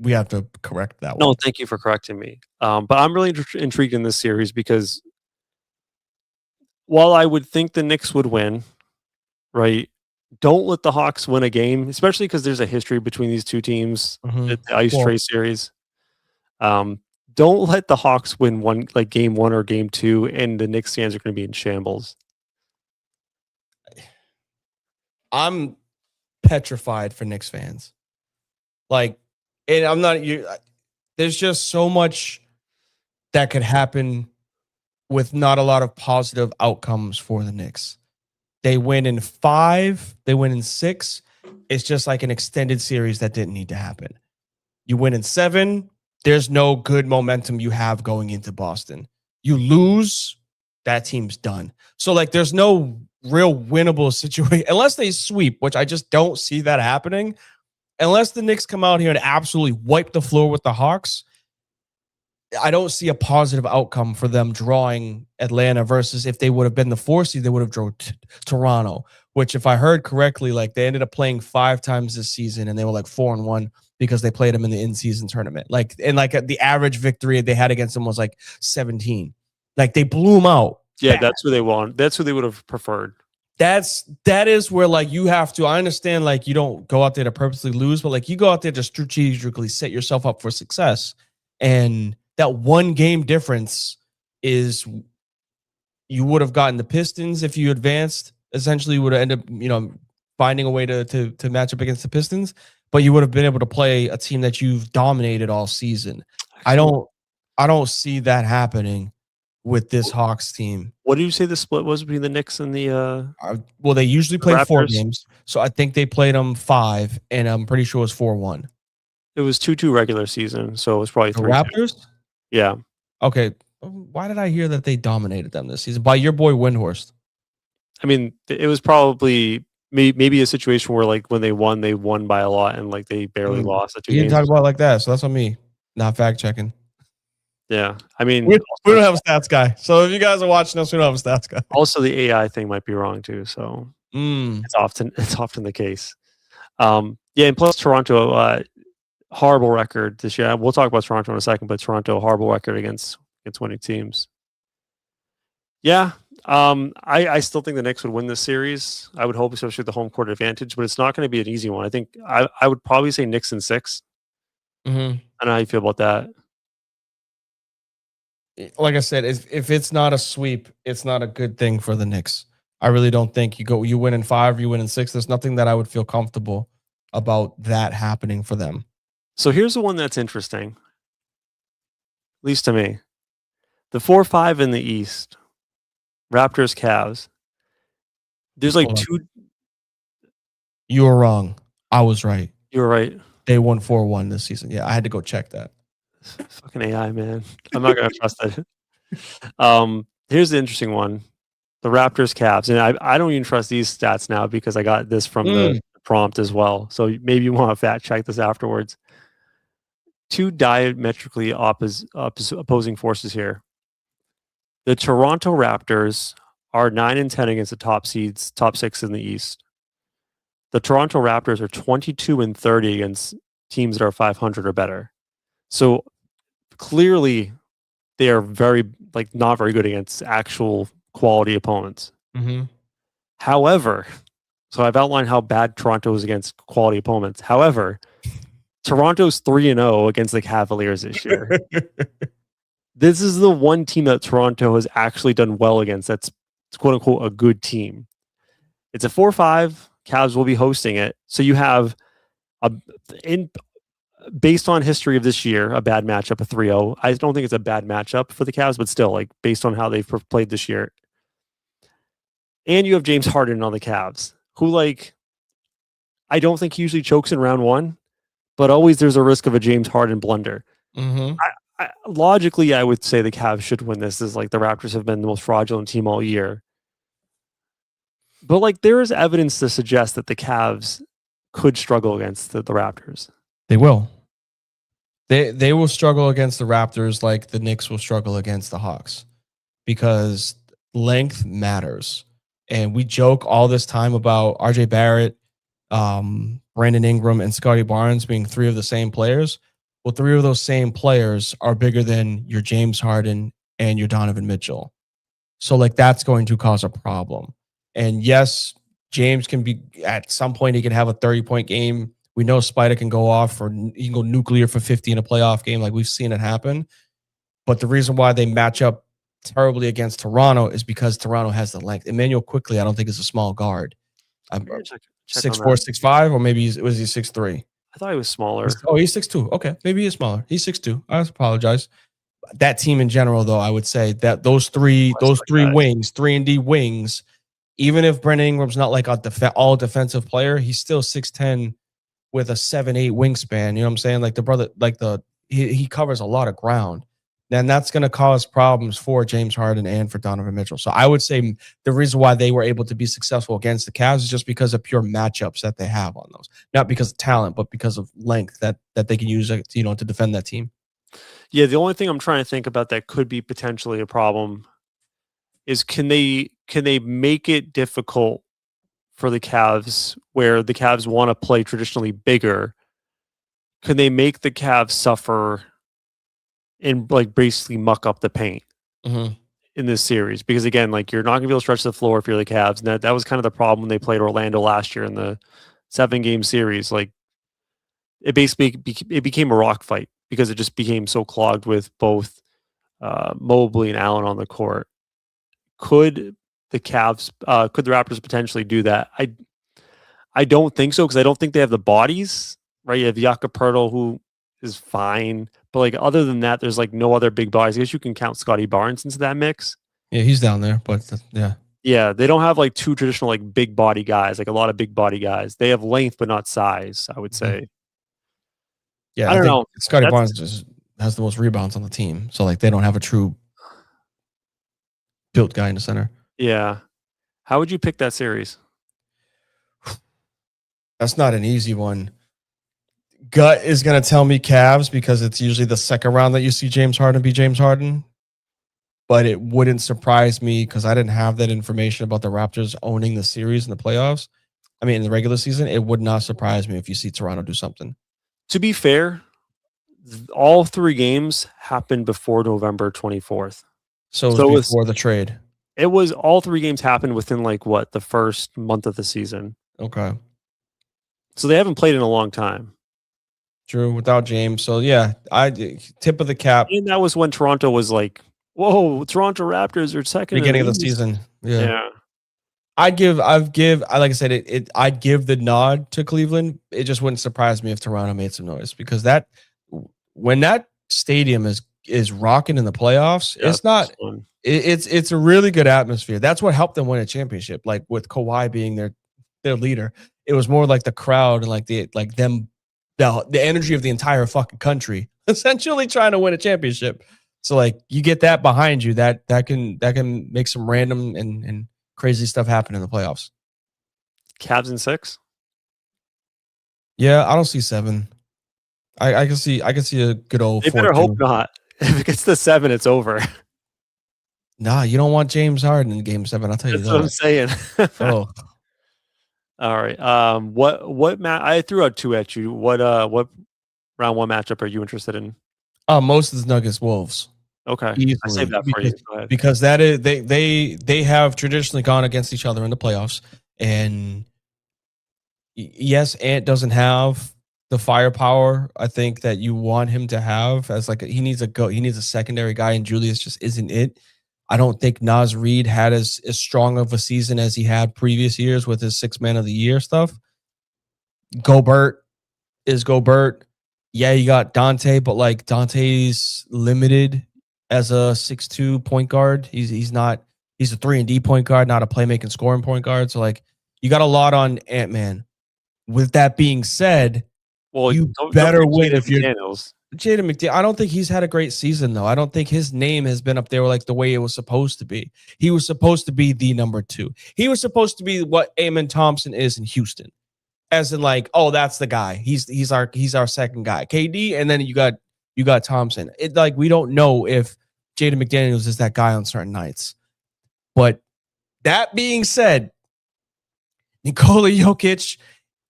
we have to correct that one. No, thank you for correcting me. But I'm really intrigued in this series because while I would think the Knicks would win, right? Don't let the Hawks win a game, especially because there's a history between these two teams, the Ice Tray series. Don't let the Hawks win game 1 or game 2, and the Knicks fans are going to be in shambles. I'm petrified for Knicks fans. And I'm not. There's just so much that could happen with not a lot of positive outcomes for the Knicks. They win in 5, they win in 6. It's just like an extended series that didn't need to happen. You win in 7, there's no good momentum you have going into Boston. You lose, that team's done. So there's no real winnable situation unless they sweep, which I just don't see that happening. Unless the Knicks come out here and absolutely wipe the floor with the Hawks, I don't see a positive outcome for them drawing Atlanta versus if they would have been the 4 seed, they would have drawn Toronto, which if I heard correctly, they ended up playing 5 times this season and they were 4-1 because they played them in the in-season tournament. The average victory they had against them was 17. They blew them out. Yeah, that's who they want. That's who they would have preferred. That is where you have to, I understand you don't go out there to purposely lose, but you go out there to strategically set yourself up for success. And that 1 game difference is you would have gotten the Pistons if you advanced. Essentially, you would have ended up, finding a way to match up against the Pistons, but you would have been able to play a team that you've dominated all season. I don't see that happening with this Hawks team. What did you say the split was between the Knicks and the? Well, they usually play Raptors? 4 games, so I think they played them 5, and I'm pretty sure it was 4-1. It was 2-2 regular season, so it was probably 3. Raptors. Yeah. Okay. Why did I hear that they dominated them this season by your boy Windhorst? I mean, it was probably maybe a situation where when they won by a lot, and they barely lost. You didn't talk about it like that, so that's on me. Not fact checking. Yeah, I mean, we don't have a stats guy. So if you guys are watching us, we don't have a stats guy. Also, the AI thing might be wrong too. So it's often the case. Yeah, and plus Toronto, horrible record this year. We'll talk about Toronto in a second, but Toronto, horrible record against winning teams. Yeah, I still think the Knicks would win this series. I would hope, especially with the home court advantage, but it's not going to be an easy one. I think I would probably say Knicks in 6. I don't know how you feel about that. Like I said, if it's not a sweep, it's not a good thing for the Knicks. I really don't think you win in 5, you win in 6. There's nothing that I would feel comfortable about that happening for them. So here's the one that's interesting, at least to me. The 4-5 in the East, Raptors, Cavs. There's 2. You were wrong. I was right. You were right. They won 4-1 this season. Yeah, I had to go check that. Fucking AI, man. I'm not going to trust that. Here's the interesting one. The Raptors, Cavs. And I don't even trust these stats now because I got this from the prompt as well. So maybe you want to fact check this afterwards. 2 diametrically opposing forces here. The Toronto Raptors are 9-10 against the top 6 in the East. The Toronto Raptors are 22-30 against teams that are 500 or better. So clearly, they are not very good against actual quality opponents. However, so I've outlined how bad Toronto is against quality opponents. However, Toronto's 3-0 against the Cavaliers this year. This is the one team that Toronto has actually done well against. That's quote unquote a good team. It's a 4-5. Cavs will be hosting it. So you have based on history of this year, a bad matchup, a 3-0. I don't think it's a bad matchup for the Cavs, but still, like based on how they've played this year. And you have James Harden on the Cavs, who like I don't think he usually chokes in round one, but always there's a risk of a James Harden blunder. Mm-hmm. Logically, I would say the Cavs should win this. Is like the Raptors have been the most fraudulent team all year. But like there is evidence to suggest that the Cavs could struggle against the Raptors. They will. They will struggle against the Raptors like the Knicks will struggle against the Hawks because length matters. And we joke all this time about RJ Barrett, Brandon Ingram, and Scotty Barnes being three of the same players. Well, three of those same players are bigger than your James Harden and your Donovan Mitchell. So like that's going to cause a problem. And yes, James can be at some point he can have a 30-point game. We know Spider can go off or he can go nuclear for 50 in a playoff game. Like we've seen it happen. But the reason why they match up terribly against Toronto is because Toronto has the length. Emmanuel Quickly, I don't think is a small guard. 6'4", 6'5", or maybe was he 6'3"? I thought he was smaller. He's 6'2". Okay, maybe he's smaller. He's 6'2". I apologize. That team in general, though, I would say that those three wings, 3-and-D wings, even if Brandon Ingram's not like all defensive player, he's still 6'10" with a 7'8" wingspan. You know what I'm saying? Like the brother, like he covers a lot of ground. Then that's going to cause problems for James Harden and for Donovan Mitchell. So I would say the reason why they were able to be successful against the Cavs is just because of pure matchups that they have on those. Not because of talent, but because of length that they can use, to defend that team. Yeah, the only thing I'm trying to think about that could be potentially a problem is can they make it difficult for the Cavs where the Cavs want to play traditionally bigger? Can they make the Cavs suffer and like basically muck up the paint in this series? Because again, like you're not gonna be able to stretch the floor if you're the Cavs. And that was kind of the problem when they played Orlando last year in the 7-game series. Like it basically became a rock fight because it just became so clogged with both Mobley and Allen on the court. Could the Raptors potentially do that? I don't think so because I don't think they have the bodies. Right, you have Jakob Poeltl, who is fine, but like other than that, there's like no other big bodies. I guess you can count Scotty Barnes into that mix. Yeah, he's down there, but yeah, they don't have like two traditional like big body guys, like a lot of big body guys. They have length but not size, I would say. Yeah, I don't know. Scotty Barnes just has the most rebounds on the team, so like they don't have a true built guy in the center. Yeah, how would you pick that series? That's not an easy one. Gut is going to tell me Cavs because it's usually the second round that you see James Harden be James Harden. But it wouldn't surprise me because I didn't have that information about the Raptors owning the series in the playoffs. I mean, in the regular season, it would not surprise me if you see Toronto do something. To be fair, all 3 games happened before November 24th. So it was before the trade. It was all 3 games happened within like the first month of the season. Okay. So they haven't played in a long time. True, without James. So yeah, I tip of the cap. And that was when Toronto was like, "Whoa, Toronto Raptors are second." Beginning of the season. Yeah. I'd give like I said, I'd give the nod to Cleveland. It just wouldn't surprise me if Toronto made some noise because when that stadium is rocking in the playoffs, it's a really good atmosphere. That's what helped them win a championship. Like with Kawhi being their leader, it was more like the crowd and like the energy of the entire fucking country essentially trying to win a championship. So like you get that behind you, that can make some random and crazy stuff happen in the playoffs. Cavs in 6? Yeah, I don't see 7. I can see a good old 4-2. They better hope not. If it gets to 7, it's over. Nah, you don't want James Harden in game 7. I'll tell you that. That's what I'm saying. Oh. All right. I threw out 2 at you. What round 1 matchup are you interested in? Most of the Nuggets Wolves. Okay. Easily. I saved that for you. Go ahead. Because that is they have traditionally gone against each other in the playoffs. And yes, Ant doesn't have the firepower I think that you want him to have as like he needs a secondary guy, and Julius just isn't it. I don't think Naz Reid had as strong of a season as he had previous years with his 6 man of the year stuff. Gobert is Gobert. Yeah, you got Dante, but like Dante's limited as a 6'2" point guard. He's a 3-and-D point guard, not a playmaking scoring point guard. So like you got a lot on Ant-Man. With that being said, well, you better win if you're Daniels. Jaden McDaniels. I don't think he's had a great season though. I don't think his name has been up there like the way it was supposed to be. He was supposed to be the number 2. He was supposed to be what Amen Thompson is in Houston. As in like, oh, that's the guy. He's our second guy. KD, and then you got Thompson. It like we don't know if Jaden McDaniels is that guy on certain nights. But that being said, Nikola Jokic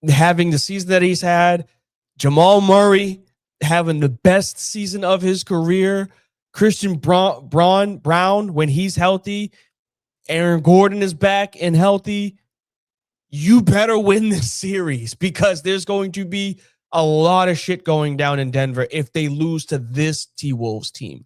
having the season that he's had, Jamal Murray having the best season of his career, Christian Brown when he's healthy, Aaron Gordon is back and healthy. You better win this series because there's going to be a lot of shit going down in Denver if they lose to this T-Wolves team.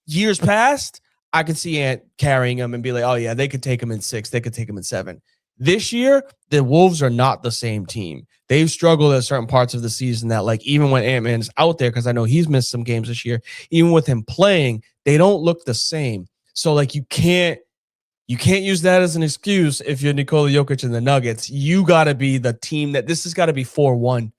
Years past, I could see Ant carrying them and be like, oh yeah, they could take them in 6. They could take them in 7. This year, the Wolves are not the same team. They've struggled at certain parts of the season that like even when Ant-Man is out there, because I know he's missed some games this year, even with him playing, they don't look the same. So like you can't use that as an excuse if you're Nikola Jokic and the Nuggets. You got to be the team that this has got to be 4-1.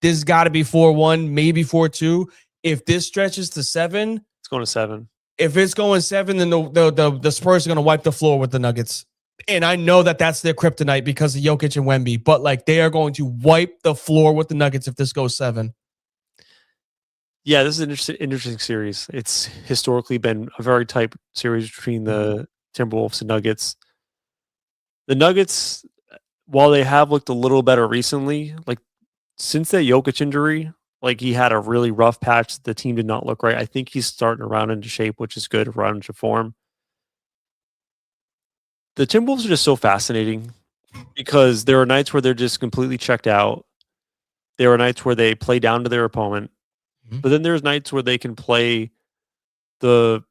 This has got to be 4-1, maybe 4-2. If this stretches to 7, it's going to 7. If it's going 7, then the Spurs are going to wipe the floor with the Nuggets. And I know that that's their kryptonite because of Jokic and Wemby, but like they are going to wipe the floor with the Nuggets if this goes 7. Yeah, this is an interesting series. It's historically been a very tight series between the Timberwolves and Nuggets. The Nuggets, while they have looked a little better recently, like since that Jokic injury, like he had a really rough patch. The team did not look right. I think he's starting to round into shape, which is good, round into form. The Timberwolves are just so fascinating because there are nights where they're just completely checked out. There are nights where they play down to their opponent, but then there's nights where they can play the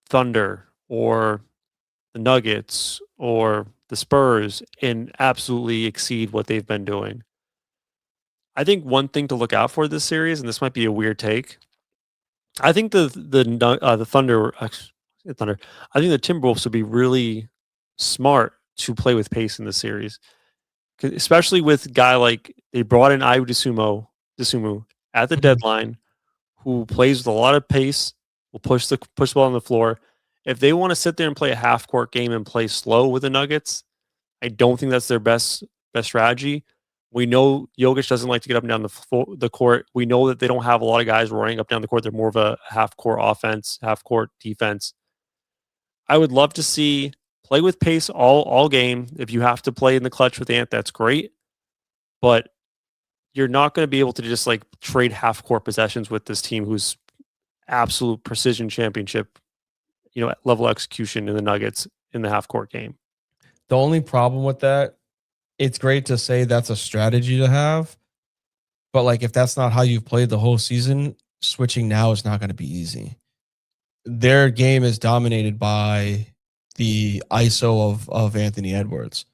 Thunder or the Nuggets or the Spurs and absolutely exceed what they've been doing. I think one thing to look out for this series, and this might be a weird take, I think the Thunder. I think the Timberwolves would be really smart to play with pace in this series, especially with a guy like they brought in Ayo Dosunmu at the deadline, who plays with a lot of pace, will push the ball on the floor. If they want to sit there and play a half court game and play slow with the Nuggets, I don't think that's their best strategy. We know Jokic doesn't like to get up and down the court. We know that they don't have a lot of guys running up and down the court. They're more of a half court offense, half court defense. I would love to see play with pace all game. If you have to play in the clutch with Ant, that's great. But you're not going to be able to just like trade half court possessions with this team who's absolute precision championship, level execution in the Nuggets in the half court game. The only problem with that, it's great to say that's a strategy to have, but like if that's not how you've played the whole season, switching now is not going to be easy. Their game is dominated by the ISO of Anthony Edwards.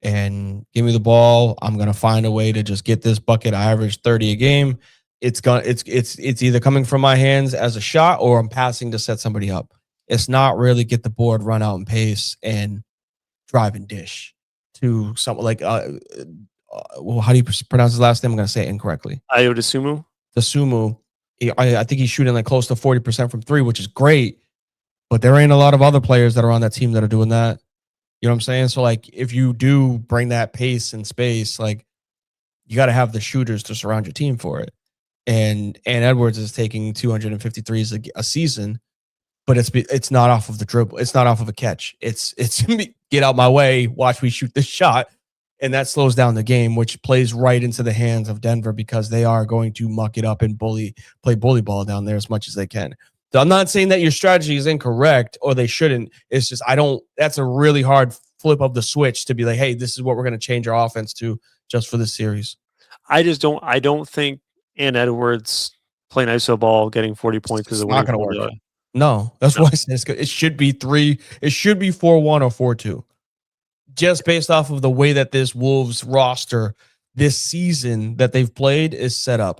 And give me the ball, I'm going to find a way to just get this bucket. I average 30 a game. It's either coming from my hands as a shot or I'm passing to set somebody up. It's not really get the board, run out and pace and drive and dish to someone like how do you pronounce his last name? I'm going to say it incorrectly. Ayo Dosunmu. I think he's shooting like close to 40% from 3, which is great. But there ain't a lot of other players that are on that team that are doing that. You know what I'm saying? So like if you do bring that pace and space, like you got to have the shooters to surround your team for it. And Edwards is taking 253s a season, but it's not off of the dribble. It's not off of a catch. It's get out my way, watch me shoot this shot. And that slows down the game, which plays right into the hands of Denver because they are going to muck it up and play bully ball down there as much as they can. So I'm not saying that your strategy is incorrect or they shouldn't. It's just that's a really hard flip of the switch to be like, hey, this is what we're going to change our offense to just for this series. I don't think Ann Edwards playing iso ball, getting 40 points is a not winning going to formula. work. No, that's why I said it should be 3. It should be 4-1 or 4-2. Just based off of the way that this Wolves roster this season that they've played is set up.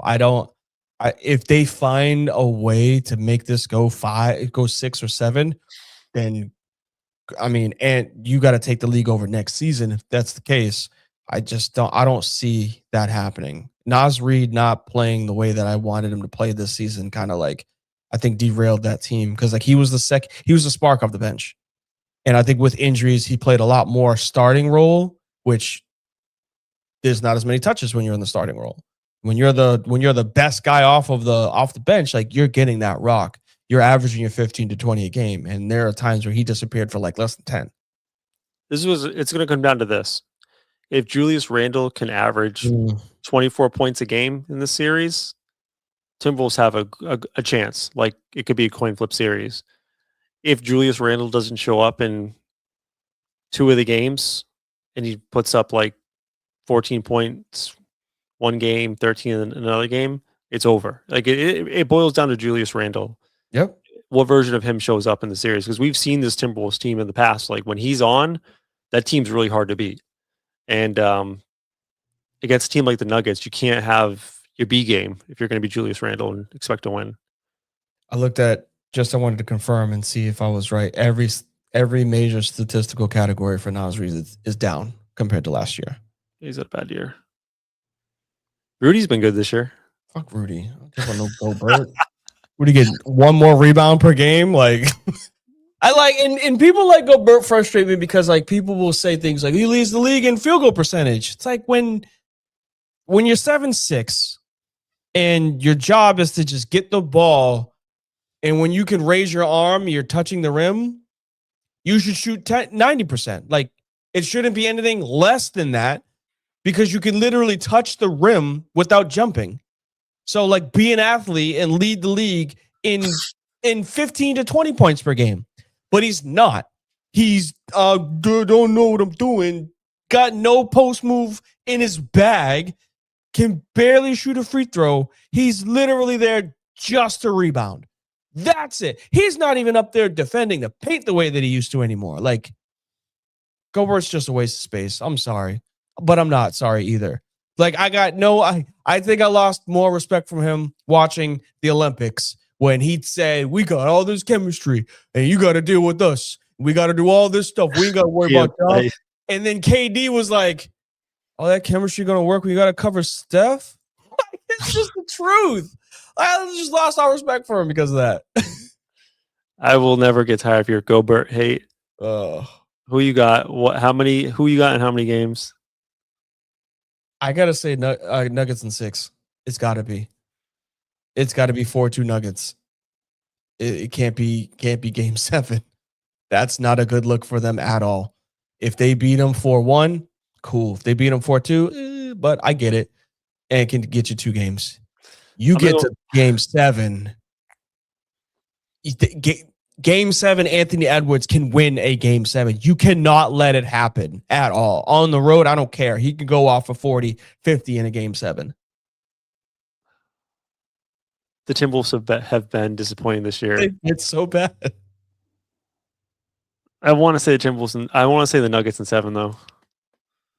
If they find a way to make this go 6 or 7, then I mean, and you got to take the league over next season if that's the case. I don't see that happening. Naz Reid not playing the way that I wanted him to play this season kind of like I think derailed that team because like he was the spark off the bench. And I think with injuries, he played a lot more starting role, which there's not as many touches when you're in the starting role. When you're the best guy off the bench, like you're getting that rock. You're averaging your 15 to 20 a game. And there are times where he disappeared for like less than 10. It's going to come down to this. If Julius Randle can average 24 points a game in this series, Timberwolves have a chance. Like it could be a coin flip series. If Julius Randle doesn't show up in 2 of the games and he puts up like 14 points one game, 13 in another game, it's over. Like it boils down to Julius Randle. Yep. What version of him shows up in the series? Because we've seen this Timberwolves team in the past. Like when he's on, that team's really hard to beat. And against a team like the Nuggets, you can't have your B game if you're going to be Julius Randle and expect to win. I wanted to confirm and see if I was right. Every major statistical category for Naz Reid is down compared to last year. He's had a bad year. Rudy's been good this year. Fuck Rudy. I don't care about no Gobert. Rudy get 1 more rebound per game. Like I like and people like Gobert frustrate me because like people will say things like he leads the league in field goal percentage. It's like when you're 7'6" and your job is to just get the ball, and when you can raise your arm, you're touching the rim, you should shoot 90%. Like it shouldn't be anything less than that because you can literally touch the rim without jumping. So like be an athlete and lead the league in 15 to 20 points per game. But he's not. He's don't know what I'm doing. Got no post move in his bag. Can barely shoot a free throw. He's literally there just to rebound. That's it. He's not even up there defending the paint the way that he used to anymore. Like Gobert's just a waste of space. I'm sorry, but I'm not sorry either. Like I think I lost more respect from him watching the Olympics when he said, we got all this chemistry and you got to deal with us. We got to do all this stuff. We ain't got to worry about that. And then KD was like, oh, that chemistry going to work when you got to cover Steph? It's just the truth. I just lost all respect for him because of that. I will never get tired of your Gobert hate. Who you got? Who you got in how many games? I got to say Nuggets in 6. It's got to be. It's got to be 4-2 Nuggets. It can't be game 7. That's not a good look for them at all. If they beat them 4-1, cool. If they beat them 4-2, but I get it. And it can get you 2 games. You get to game 7. Game 7, Anthony Edwards can win a game 7. You cannot let it happen at all. On the road, I don't care. He can go off for 40, 50 in a game 7. The Timberwolves have been disappointing this year. It's so bad. I want to say the Timberwolves, and I want to say the Nuggets in 7 though.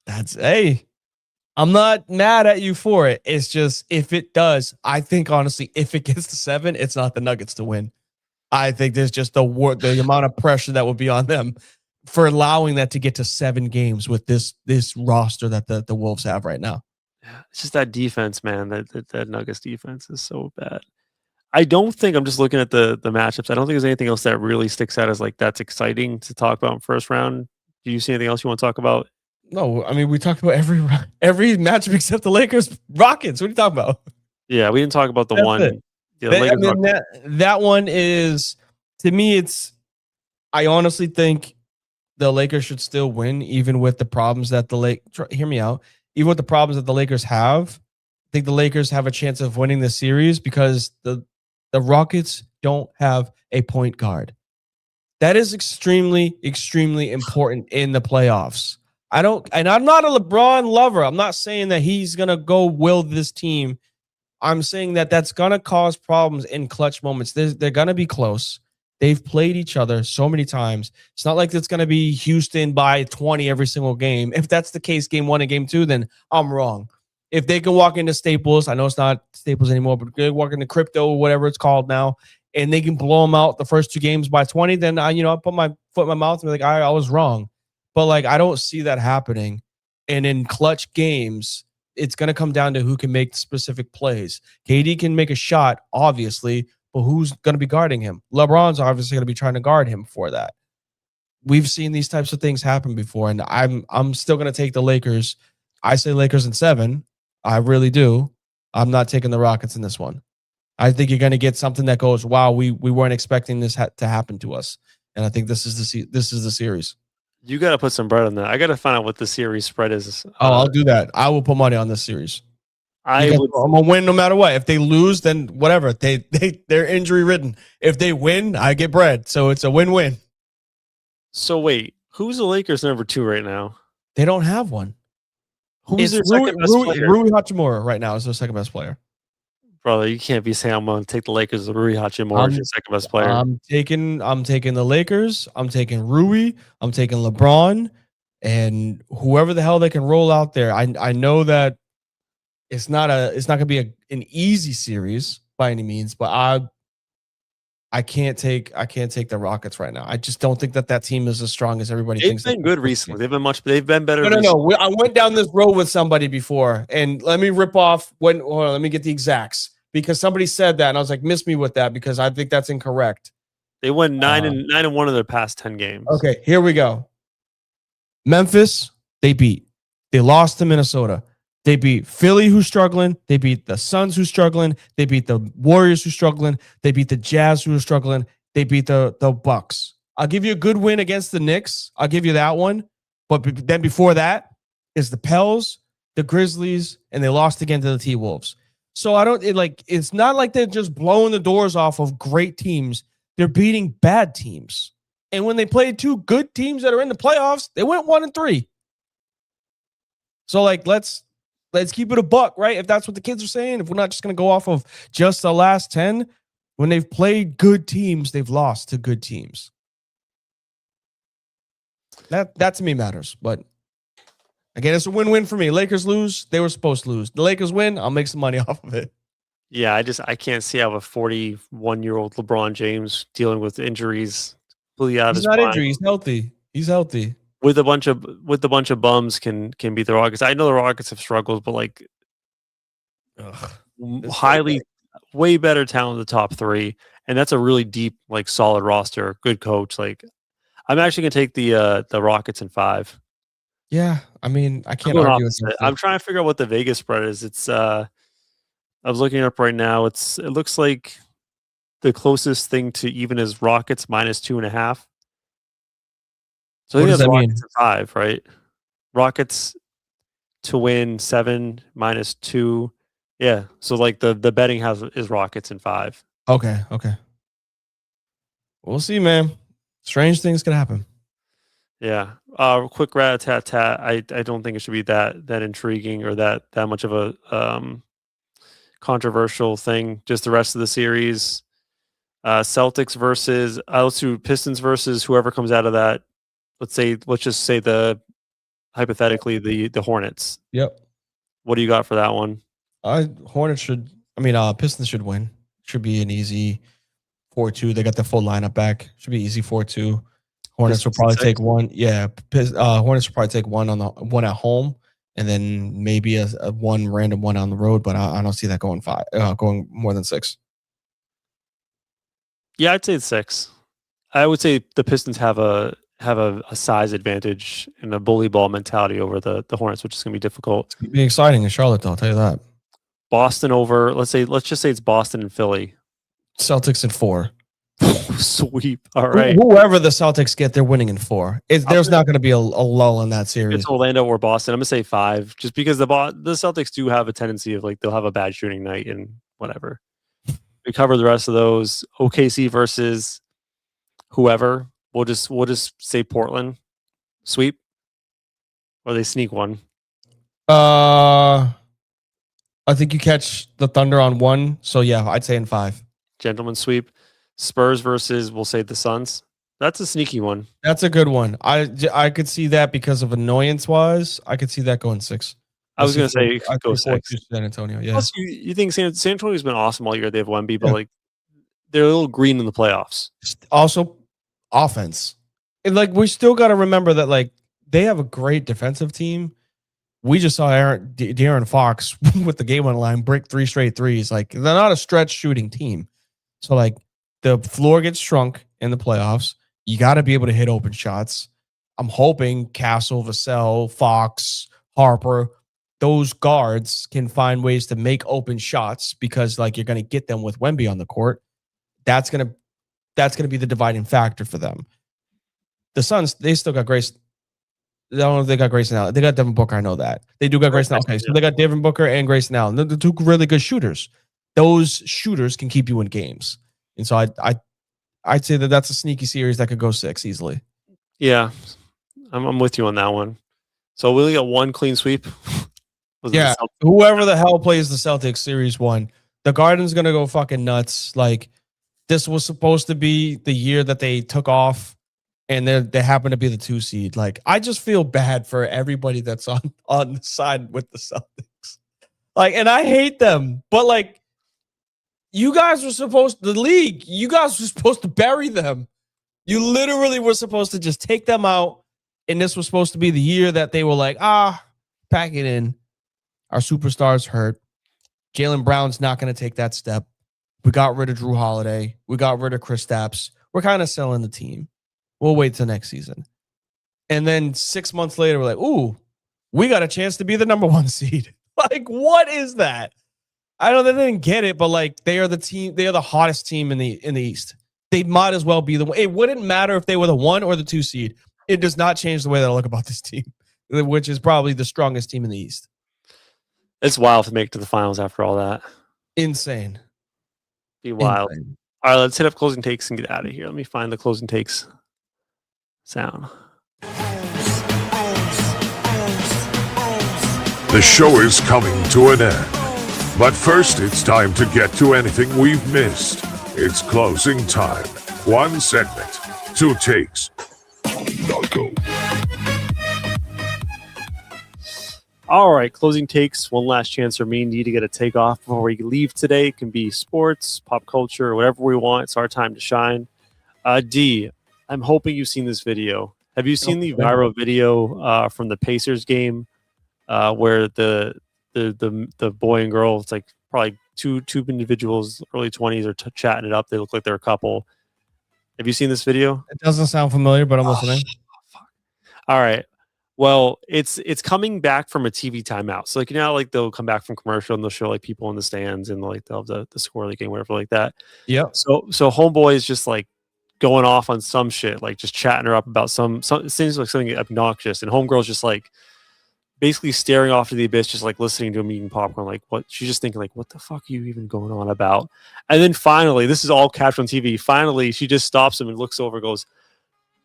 I'm not mad at you for it. It's just if it does, I think honestly, if it gets to 7, it's not the Nuggets to win. I think there's just the amount of pressure that will be on them for allowing that to get to 7 games with this roster that the Wolves have right now. It's just that defense, man. That Nuggets defense is so bad. I don't think, I'm just looking at the matchups, I don't think there's anything else that really sticks out as like that's exciting to talk about in first round. Do you see anything else you want to talk about? No, I mean, we talked about every matchup except the Lakers Rockets. What are you talking about? Yeah, we didn't talk about the one. That one is, to me, I honestly think the Lakers should still win, even with the problems that hear me out. Even with the problems that the Lakers have, I think the Lakers have a chance of winning the series because the Rockets don't have a point guard. That is extremely, extremely important in the playoffs. And I'm not a LeBron lover. I'm not saying that he's gonna go will this team. I'm saying that that's gonna cause problems in clutch moments. They're gonna be close. They've played each other so many times. It's not like it's gonna be Houston by 20 every single game. If that's the case, game 1 and game 2, then I'm wrong. If they can walk into Staples, I know it's not Staples anymore, but they walk into Crypto, whatever it's called now, and they can blow them out the first 2 games by 20, then I put my foot in my mouth and be like, I was wrong. But like, I don't see that happening. And in clutch games, it's going to come down to who can make specific plays. KD can make a shot, obviously, but who's going to be guarding him? LeBron's obviously going to be trying to guard him for that. We've seen these types of things happen before, and I'm still going to take the Lakers. I say Lakers in 7. I really do. I'm not taking the Rockets in this one. I think you're going to get something that goes, wow, we weren't expecting this to happen to us. And I think this is the series. You got to put some bread on that. I got to find out what the series spread is. I'll do that. I will put money on this series. I'm gonna win no matter what. If they lose, then whatever. They're injury ridden. If they win, I get bread. So it's a win-win. So wait, who's the Lakers number 2 right now? They don't have one. Who's their second best player? Rui Hachimura right now is their second best player. Brother, you can't be saying I'm going to take the Lakers. Rui Hachimura is your second best player. I'm taking the Lakers. I'm taking Rui. I'm taking LeBron, and whoever the hell they can roll out there. I know that it's not going to be an easy series by any means, but I can't take the Rockets right now. I just don't think that team is as strong as everybody thinks. They've been good recently. They've been better. No. I went down this road with somebody before, and let me rip off let me get the exacts, because somebody said that, and I was like, miss me with that, because I think that's incorrect. They won 9-1 of their past 10 games. Okay, here we go. Memphis, they beat. They lost to Minnesota. They beat Philly, who's struggling. They beat the Suns, who's struggling. They beat the Warriors, who's struggling. They beat the Jazz, who are struggling. They beat the Bucks. I'll give you a good win against the Knicks. I'll give you that one. But then before that is the Pels, the Grizzlies, and they lost again to the T-Wolves. So it's not like they're just blowing the doors off of great teams. They're beating bad teams. And when they played 2 good teams that are in the playoffs, they went 1-3. So let's keep it a buck, right? If that's what the kids are saying, if we're not just going to go off of just the last 10, when they've played good teams, they've lost to good teams. That to me matters. But again, it's a win-win for me. Lakers lose, they were supposed to lose. The Lakers win, I'll make some money off of it. Yeah, I can't see how a 41-year-old LeBron James dealing with injuries, completely out of his mind. He's not injured. He's healthy. With a bunch of bums can beat the Rockets. I know the Rockets have struggled, but way better talent in the top 3, and that's a really deep, solid roster, good coach. I'm actually gonna take the Rockets in 5. Yeah, I mean, I can't argue with it. I'm trying to figure out what the Vegas spread is. It's I was looking up right now. It looks like the closest thing to even is Rockets -2.5. So I think that's Rockets in 5, right? Rockets to win 7 -2. Yeah. So the betting is Rockets in 5. Okay. We'll see, man. Strange things can happen. Yeah. Quick rat-a-tat-tat. I don't think it should be that intriguing or that much of a controversial thing. Just the rest of the series. Celtics versus let's do Pistons versus whoever comes out of that. Let's just say hypothetically the Hornets. Yep. What do you got for that one? Pistons should win. Should be an easy 4-2. They got the full lineup back. Should be easy 4-2. Hornets will probably take one. Yeah. Hornets will probably take one at home, and then maybe a one random one on the road. But I don't see that going more than 6. Yeah, I'd say it's 6. I would say the Pistons have a size advantage and a bully ball mentality over the Hornets, which is going to be difficult. It's going to be exciting in Charlotte, though, I'll tell you that. Boston over, let's just say it's Boston and Philly. Celtics in 4. Sweep. All right. Whoever the Celtics get, they're winning in 4. There's not going to be a lull in that series. It's Orlando or Boston. I'm going to say 5, just because the Celtics do have a tendency of they'll have a bad shooting night and whatever. We cover the rest of those. OKC versus whoever. We'll just say Portland. Sweep. or they sneak one. I think you catch the Thunder on 1. So yeah, I'd say in 5. Gentleman sweep. Spurs versus, we'll say, the Suns. That's a sneaky one. That's a good one. I could see that because of annoyance wise. I could see that going 6. I was going to say it could go 6. San Antonio. Yeah. Plus, you think San Antonio's been awesome all year. They have Wemby, but like they're a little green in the playoffs. Also, offense. And like we still got to remember that like they have a great defensive team. We just saw De'Aaron Fox with the game on the line break 3 straight threes. Like they're not a stretch shooting team. So like the floor gets shrunk in the playoffs. You got to be able to hit open shots. I'm hoping Castle, Vassell, Fox, Harper, those guards can find ways to make open shots because like you're going to get them with Wemby on the court. That's going to be the dividing factor for them. The Suns, they still got Grace. I don't know if they got Grayson Allen. They got Devin Booker. I know that. They do got Grayson Allen. Okay, so they got Devin Booker and Grayson Allen. They're the 2 really good shooters. Those shooters can keep you in games. And so I'd say that that's a sneaky series that could go 6 easily. Yeah, I'm with you on that one. So we only got 1 clean sweep. Yeah, whoever the hell plays the Celtics series 1, the Garden's going to go fucking nuts. Like this was supposed to be the year that they took off. And they happen to be the 2 seed. Like, I just feel bad for everybody that's on the side with the Celtics. Like, and I hate them. But, like, you guys were supposed to, the league, you guys were supposed to bury them. You literally were supposed to just take them out. And this was supposed to be the year that they were like, pack it in. Our superstar's hurt. Jaylen Brown's not going to take that step. We got rid of Drew Holiday. We got rid of Kristaps. We're kind of selling the team. We'll wait till next season. And then 6 months later, we're like, ooh, we got a chance to be the number 1 seed. Like, what is that? I know they didn't get it, but like they are the team, they are the hottest team in the East. They might as well be the one. It wouldn't matter if they were the 1 or the 2 seed. It does not change the way that I look about this team, which is probably the strongest team in the East. It's wild to make it to the finals after all that. Insane. Be wild. Insane. All right, let's hit up closing takes and get out of here. Let me find the closing takes sound. The show is coming to an end. But first, it's time to get to anything we've missed. It's closing time. 1 segment, 2 takes. Now go. All right, closing takes. One last chance for me and you to get a take off before we leave today. It can be sports, pop culture, whatever we want. It's our time to shine. D, I'm hoping you've seen this video. Have you seen the viral video from the Pacers game where the boy and girl, it's like probably two individuals, early 20s, are chatting it up. They look like they're a couple. Have you seen this video? It doesn't sound familiar, but I'm listening. Fuck. All right. Well, it's coming back from a TV timeout. So like, you know, like they'll come back from commercial and they'll show like people in the stands and like they'll have the score of the game, whatever like that. Yeah. So homeboy is just like going off on some shit, like just chatting her up about some it seems like something obnoxious, and homegirl's just like basically staring off to the abyss, just like listening to him eating popcorn. Like, what? She's just thinking like, what the fuck are you even going on about? And then finally, this is all captured on TV. Finally, she just stops him and looks over and goes,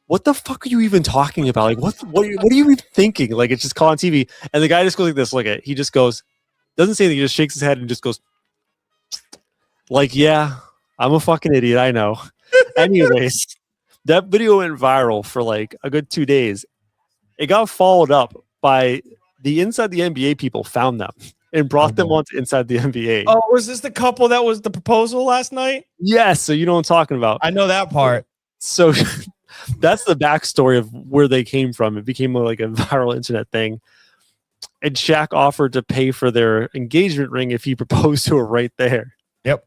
what the fuck are you even talking about? Like, what are you even thinking? Like, it's just caught on TV. And the guy just goes like this, look at it. He just goes, doesn't say anything, he just shakes his head and just goes like, yeah, I'm a fucking idiot, I know. Anyways, that video went viral for like a good 2 days. It got followed up by the Inside the NBA people found them and brought them onto Inside the NBA. Oh, was this the couple that was the proposal last night? Yes. So you know what I'm talking about. I know that part. So that's the backstory of where they came from. It became like a viral internet thing. And Shaq offered to pay for their engagement ring if he proposed to her right there. Yep.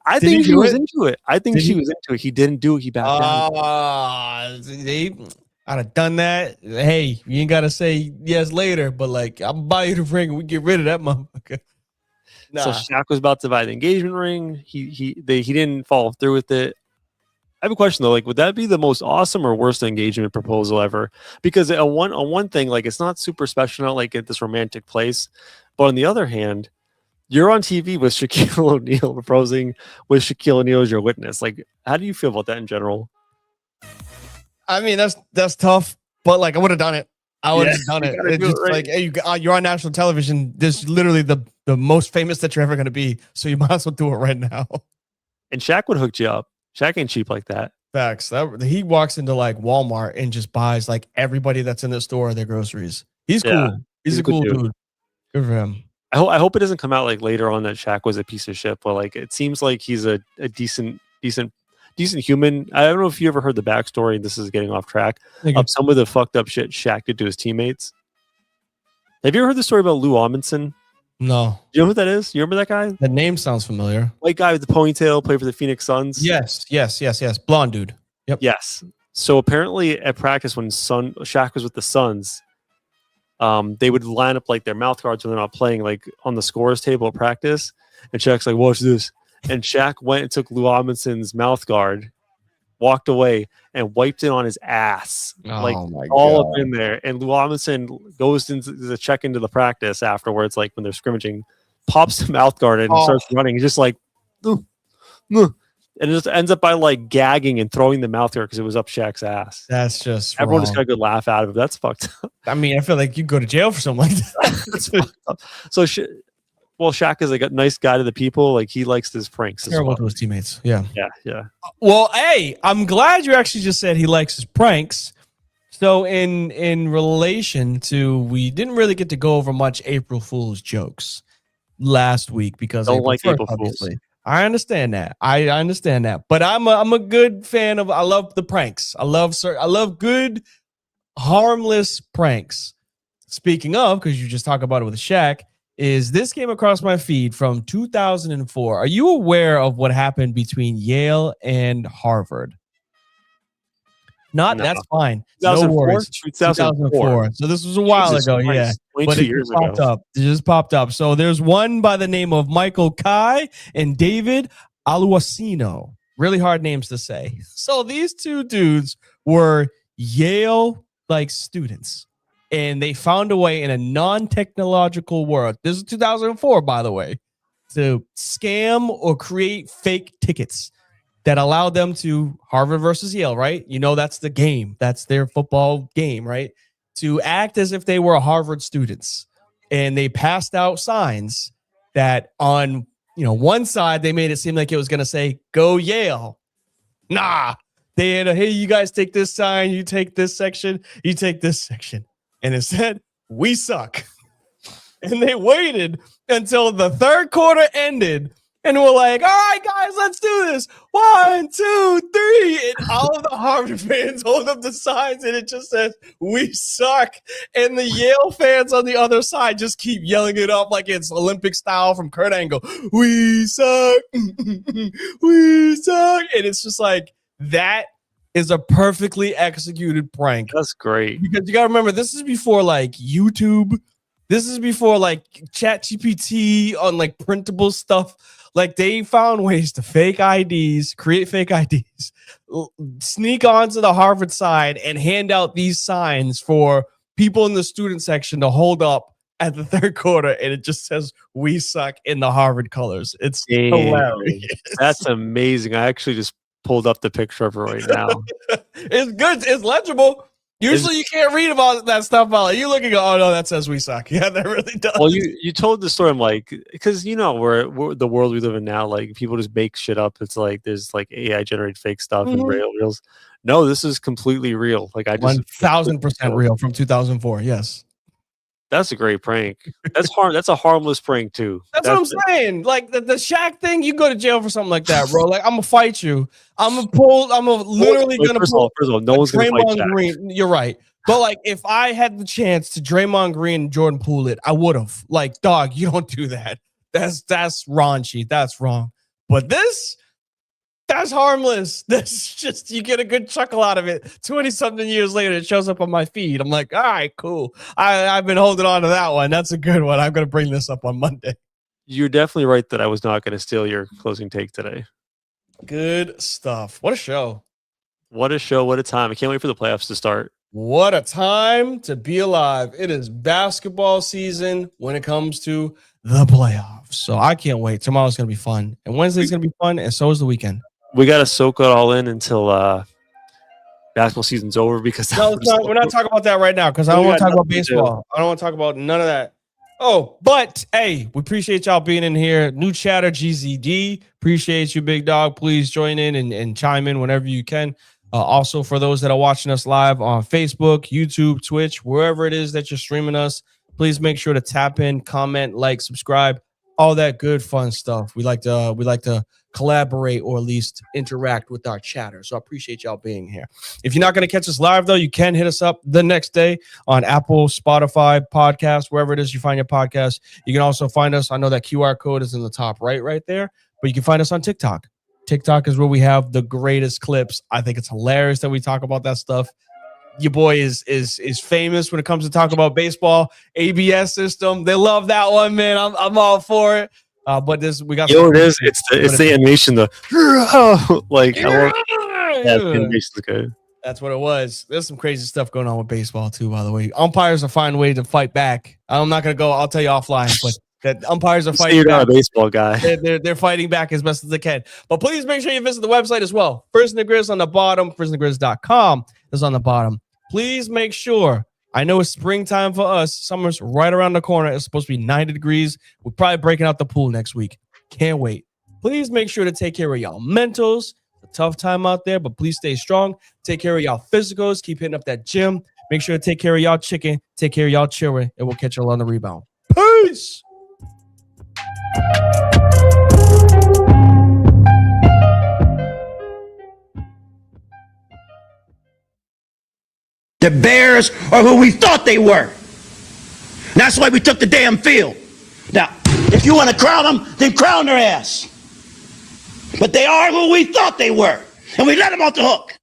I think she was into it. I think she was into it. He didn't do it. He backed down. I'd have done that. Hey, you ain't got to say yes later, but like, I'll buy you the ring and we get rid of that motherfucker. Nah. So Shaq was about to buy the engagement ring. He didn't follow through with it. I have a question though. Like, would that be the most awesome or worst engagement proposal ever? Because on one thing, like, it's not super special, not like at this romantic place. But on the other hand, you're on TV with Shaquille O'Neal proposing with Shaquille O'Neal as your witness. Like, how do you feel about that in general? I mean, that's tough, but like, I would have done it. I would have just done it. It's just like, hey, you're on national television. This is literally the most famous that you're ever going to be. So you might as well do it right now. And Shaq would hook you up. Shaq ain't cheap like that. Facts. He walks into like Walmart and just buys like everybody that's in the store their groceries. He's cool. He's a cool dude. Good for him. I hope it doesn't come out like later on that Shaq was a piece of shit, but like it seems like he's a decent human. I don't know if you ever heard the backstory. This is getting off track of some of the fucked up shit Shaq did to his teammates. Have you ever heard the story about Lou Amundsen? No. You know who that is? You remember that guy? The name sounds familiar. White guy with the ponytail, played for the Phoenix Suns. Yes. Blonde dude. Yep. Yes. So apparently at practice when Shaq was with the Suns, they would line up like their mouth guards when they're not playing, like on the scores table at practice. And Shaq's like, watch this. And Shaq went and took Lou Amundsen's mouth guard, walked away, and wiped it on his ass. All up in there. And Lou Amundsen goes into the check into the practice afterwards, like when they're scrimmaging, pops the mouth guard and starts running. He's just like, and it just ends up by like gagging and throwing the mouth guard because it was up Shaq's ass. That's just everyone just got a good laugh out of it. That's fucked up. I mean, I feel like you go to jail for something like that. That's fucked up. So Shaq is like a nice guy to the people. Like he likes his pranks. Terrible to his teammates. Yeah. Well, hey, I'm glad you actually just said he likes his pranks. So in relation to, we didn't really get to go over much April Fool's jokes love week because April 1st, obviously. I understand that. I understand that. But I'm a good fan of. I love the pranks. I love good, harmless pranks. Speaking of, because you just talked about it with Shaq, is this came across my feed from 2004. Are you aware of what happened between Yale and Harvard? No. That's fine. 2004? No worries. 2004. So this was a while ago. Christ. Yeah. 22 years ago. It just popped up. So there's one by the name of Michael Kai and David Aluasino. Really hard names to say. So these two dudes were Yale students. And they found a way in a non-technological world. This is 2004, by the way, to scam or create fake tickets that allowed them to Harvard versus Yale, right? You know, that's the game. That's their football game, right? To act as if they were Harvard students. And they passed out signs that on, one side, they made it seem like it was going to say, go Yale. Nah. They had hey, you guys take this sign. You take this section. You take this section. And it said, we suck. And they waited until the third quarter ended. And we're like, all right, guys, let's do this. 1, 2, 3. And all of the Harvard fans hold up the signs and it just says, we suck. And the Yale fans on the other side just keep yelling it up like it's Olympic style from Kurt Angle. We suck. We suck. And it's just like, that is a perfectly executed prank. That's great. Because you got to remember, this is before YouTube. This is before ChatGPT on printable stuff. They found ways to fake IDs, create fake IDs, sneak onto the Harvard side and hand out these signs for people in the student section to hold up at the third quarter. And it just says, we suck in the Harvard colors. It's hilarious. That's amazing. I actually just pulled up the picture of it right now. It's good. It's legible. Usually you can't read about that stuff. You look and go, oh no, that says we suck. Yeah, that really does. Well, you told the story. I'm like, because we're the world we live in now. People just make shit up. It's there's AI generated fake stuff and reels. No, this is completely real. I just 1,000% real from 2004. Yes. That's a great prank. That's a harmless prank too. That's what I'm saying. The Shaq thing, you go to jail for something like that, bro. I'm gonna fight you. I'm gonna pull. First of all, no one's gonna fight Shaq. Green. You're right. But if I had the chance to Draymond Green and Jordan Poole it, I would have. Dog, you don't do that. That's raunchy. That's wrong. But that's harmless. That's just, you get a good chuckle out of it. 20-something years later, it shows up on my feed. I'm like, all right, cool. I've been holding on to that one. That's a good one. I'm going to bring this up on Monday. You're definitely right that I was not going to steal your closing take today. Good stuff. What a show. What a show. What a time. I can't wait for the playoffs to start. What a time to be alive. It is basketball season when it comes to the playoffs. So I can't wait. Tomorrow's going to be fun. And Wednesday's going to be fun. And so is the weekend. We got to soak it all in until basketball season's over because No, we're not talking about that right now because I don't want to talk about baseball. I don't want to talk about none of that. Oh, but hey, we appreciate y'all being in here. New chatter, GZD. Appreciate you, big dog. Please join in and chime in whenever you can. Also, for those that are watching us live on Facebook, YouTube, Twitch, wherever it is that you're streaming us, please make sure to tap in, comment, like, subscribe, all that good fun stuff. We like to collaborate or at least interact with our chatter. So I appreciate y'all being here. If you're not going to catch us live, though, you can hit us up the next day on Apple, Spotify, podcast, wherever it is you find your podcast. You can also find us. I know that QR code is in the top right there, but you can find us on TikTok. TikTok is where we have the greatest clips. I think it's hilarious that we talk about that stuff. Your boy is famous when it comes to talk about baseball, ABS system. They love that one, man. I'm all for it. But we got. It is. It's the animation. Like the animation's good. That's what it was. There's some crazy stuff going on with baseball too. By the way, umpires are finding a way to fight back. I'm not gonna go. I'll tell you offline, but. That umpires are fighting. You're not a baseball guy. They're fighting back as best as they can. But please make sure you visit the website as well. Frizz and the Grizz on the bottom. FrizzandtheGrizz.com is on the bottom. Please make sure. I know it's springtime for us. Summer's right around the corner. It's supposed to be 90 degrees. We're probably breaking out the pool next week. Can't wait. Please make sure to take care of y'all mentals. It's a tough time out there, but please stay strong. Take care of y'all physicals. Keep hitting up that gym. Make sure to take care of y'all chicken. Take care of y'all children, and we'll catch y'all on the rebound. Peace. The Bears are who we thought they were. And that's why we took the damn field. Now, if you want to crown them, then crown their ass. But they are who we thought they were. And we let them off the hook.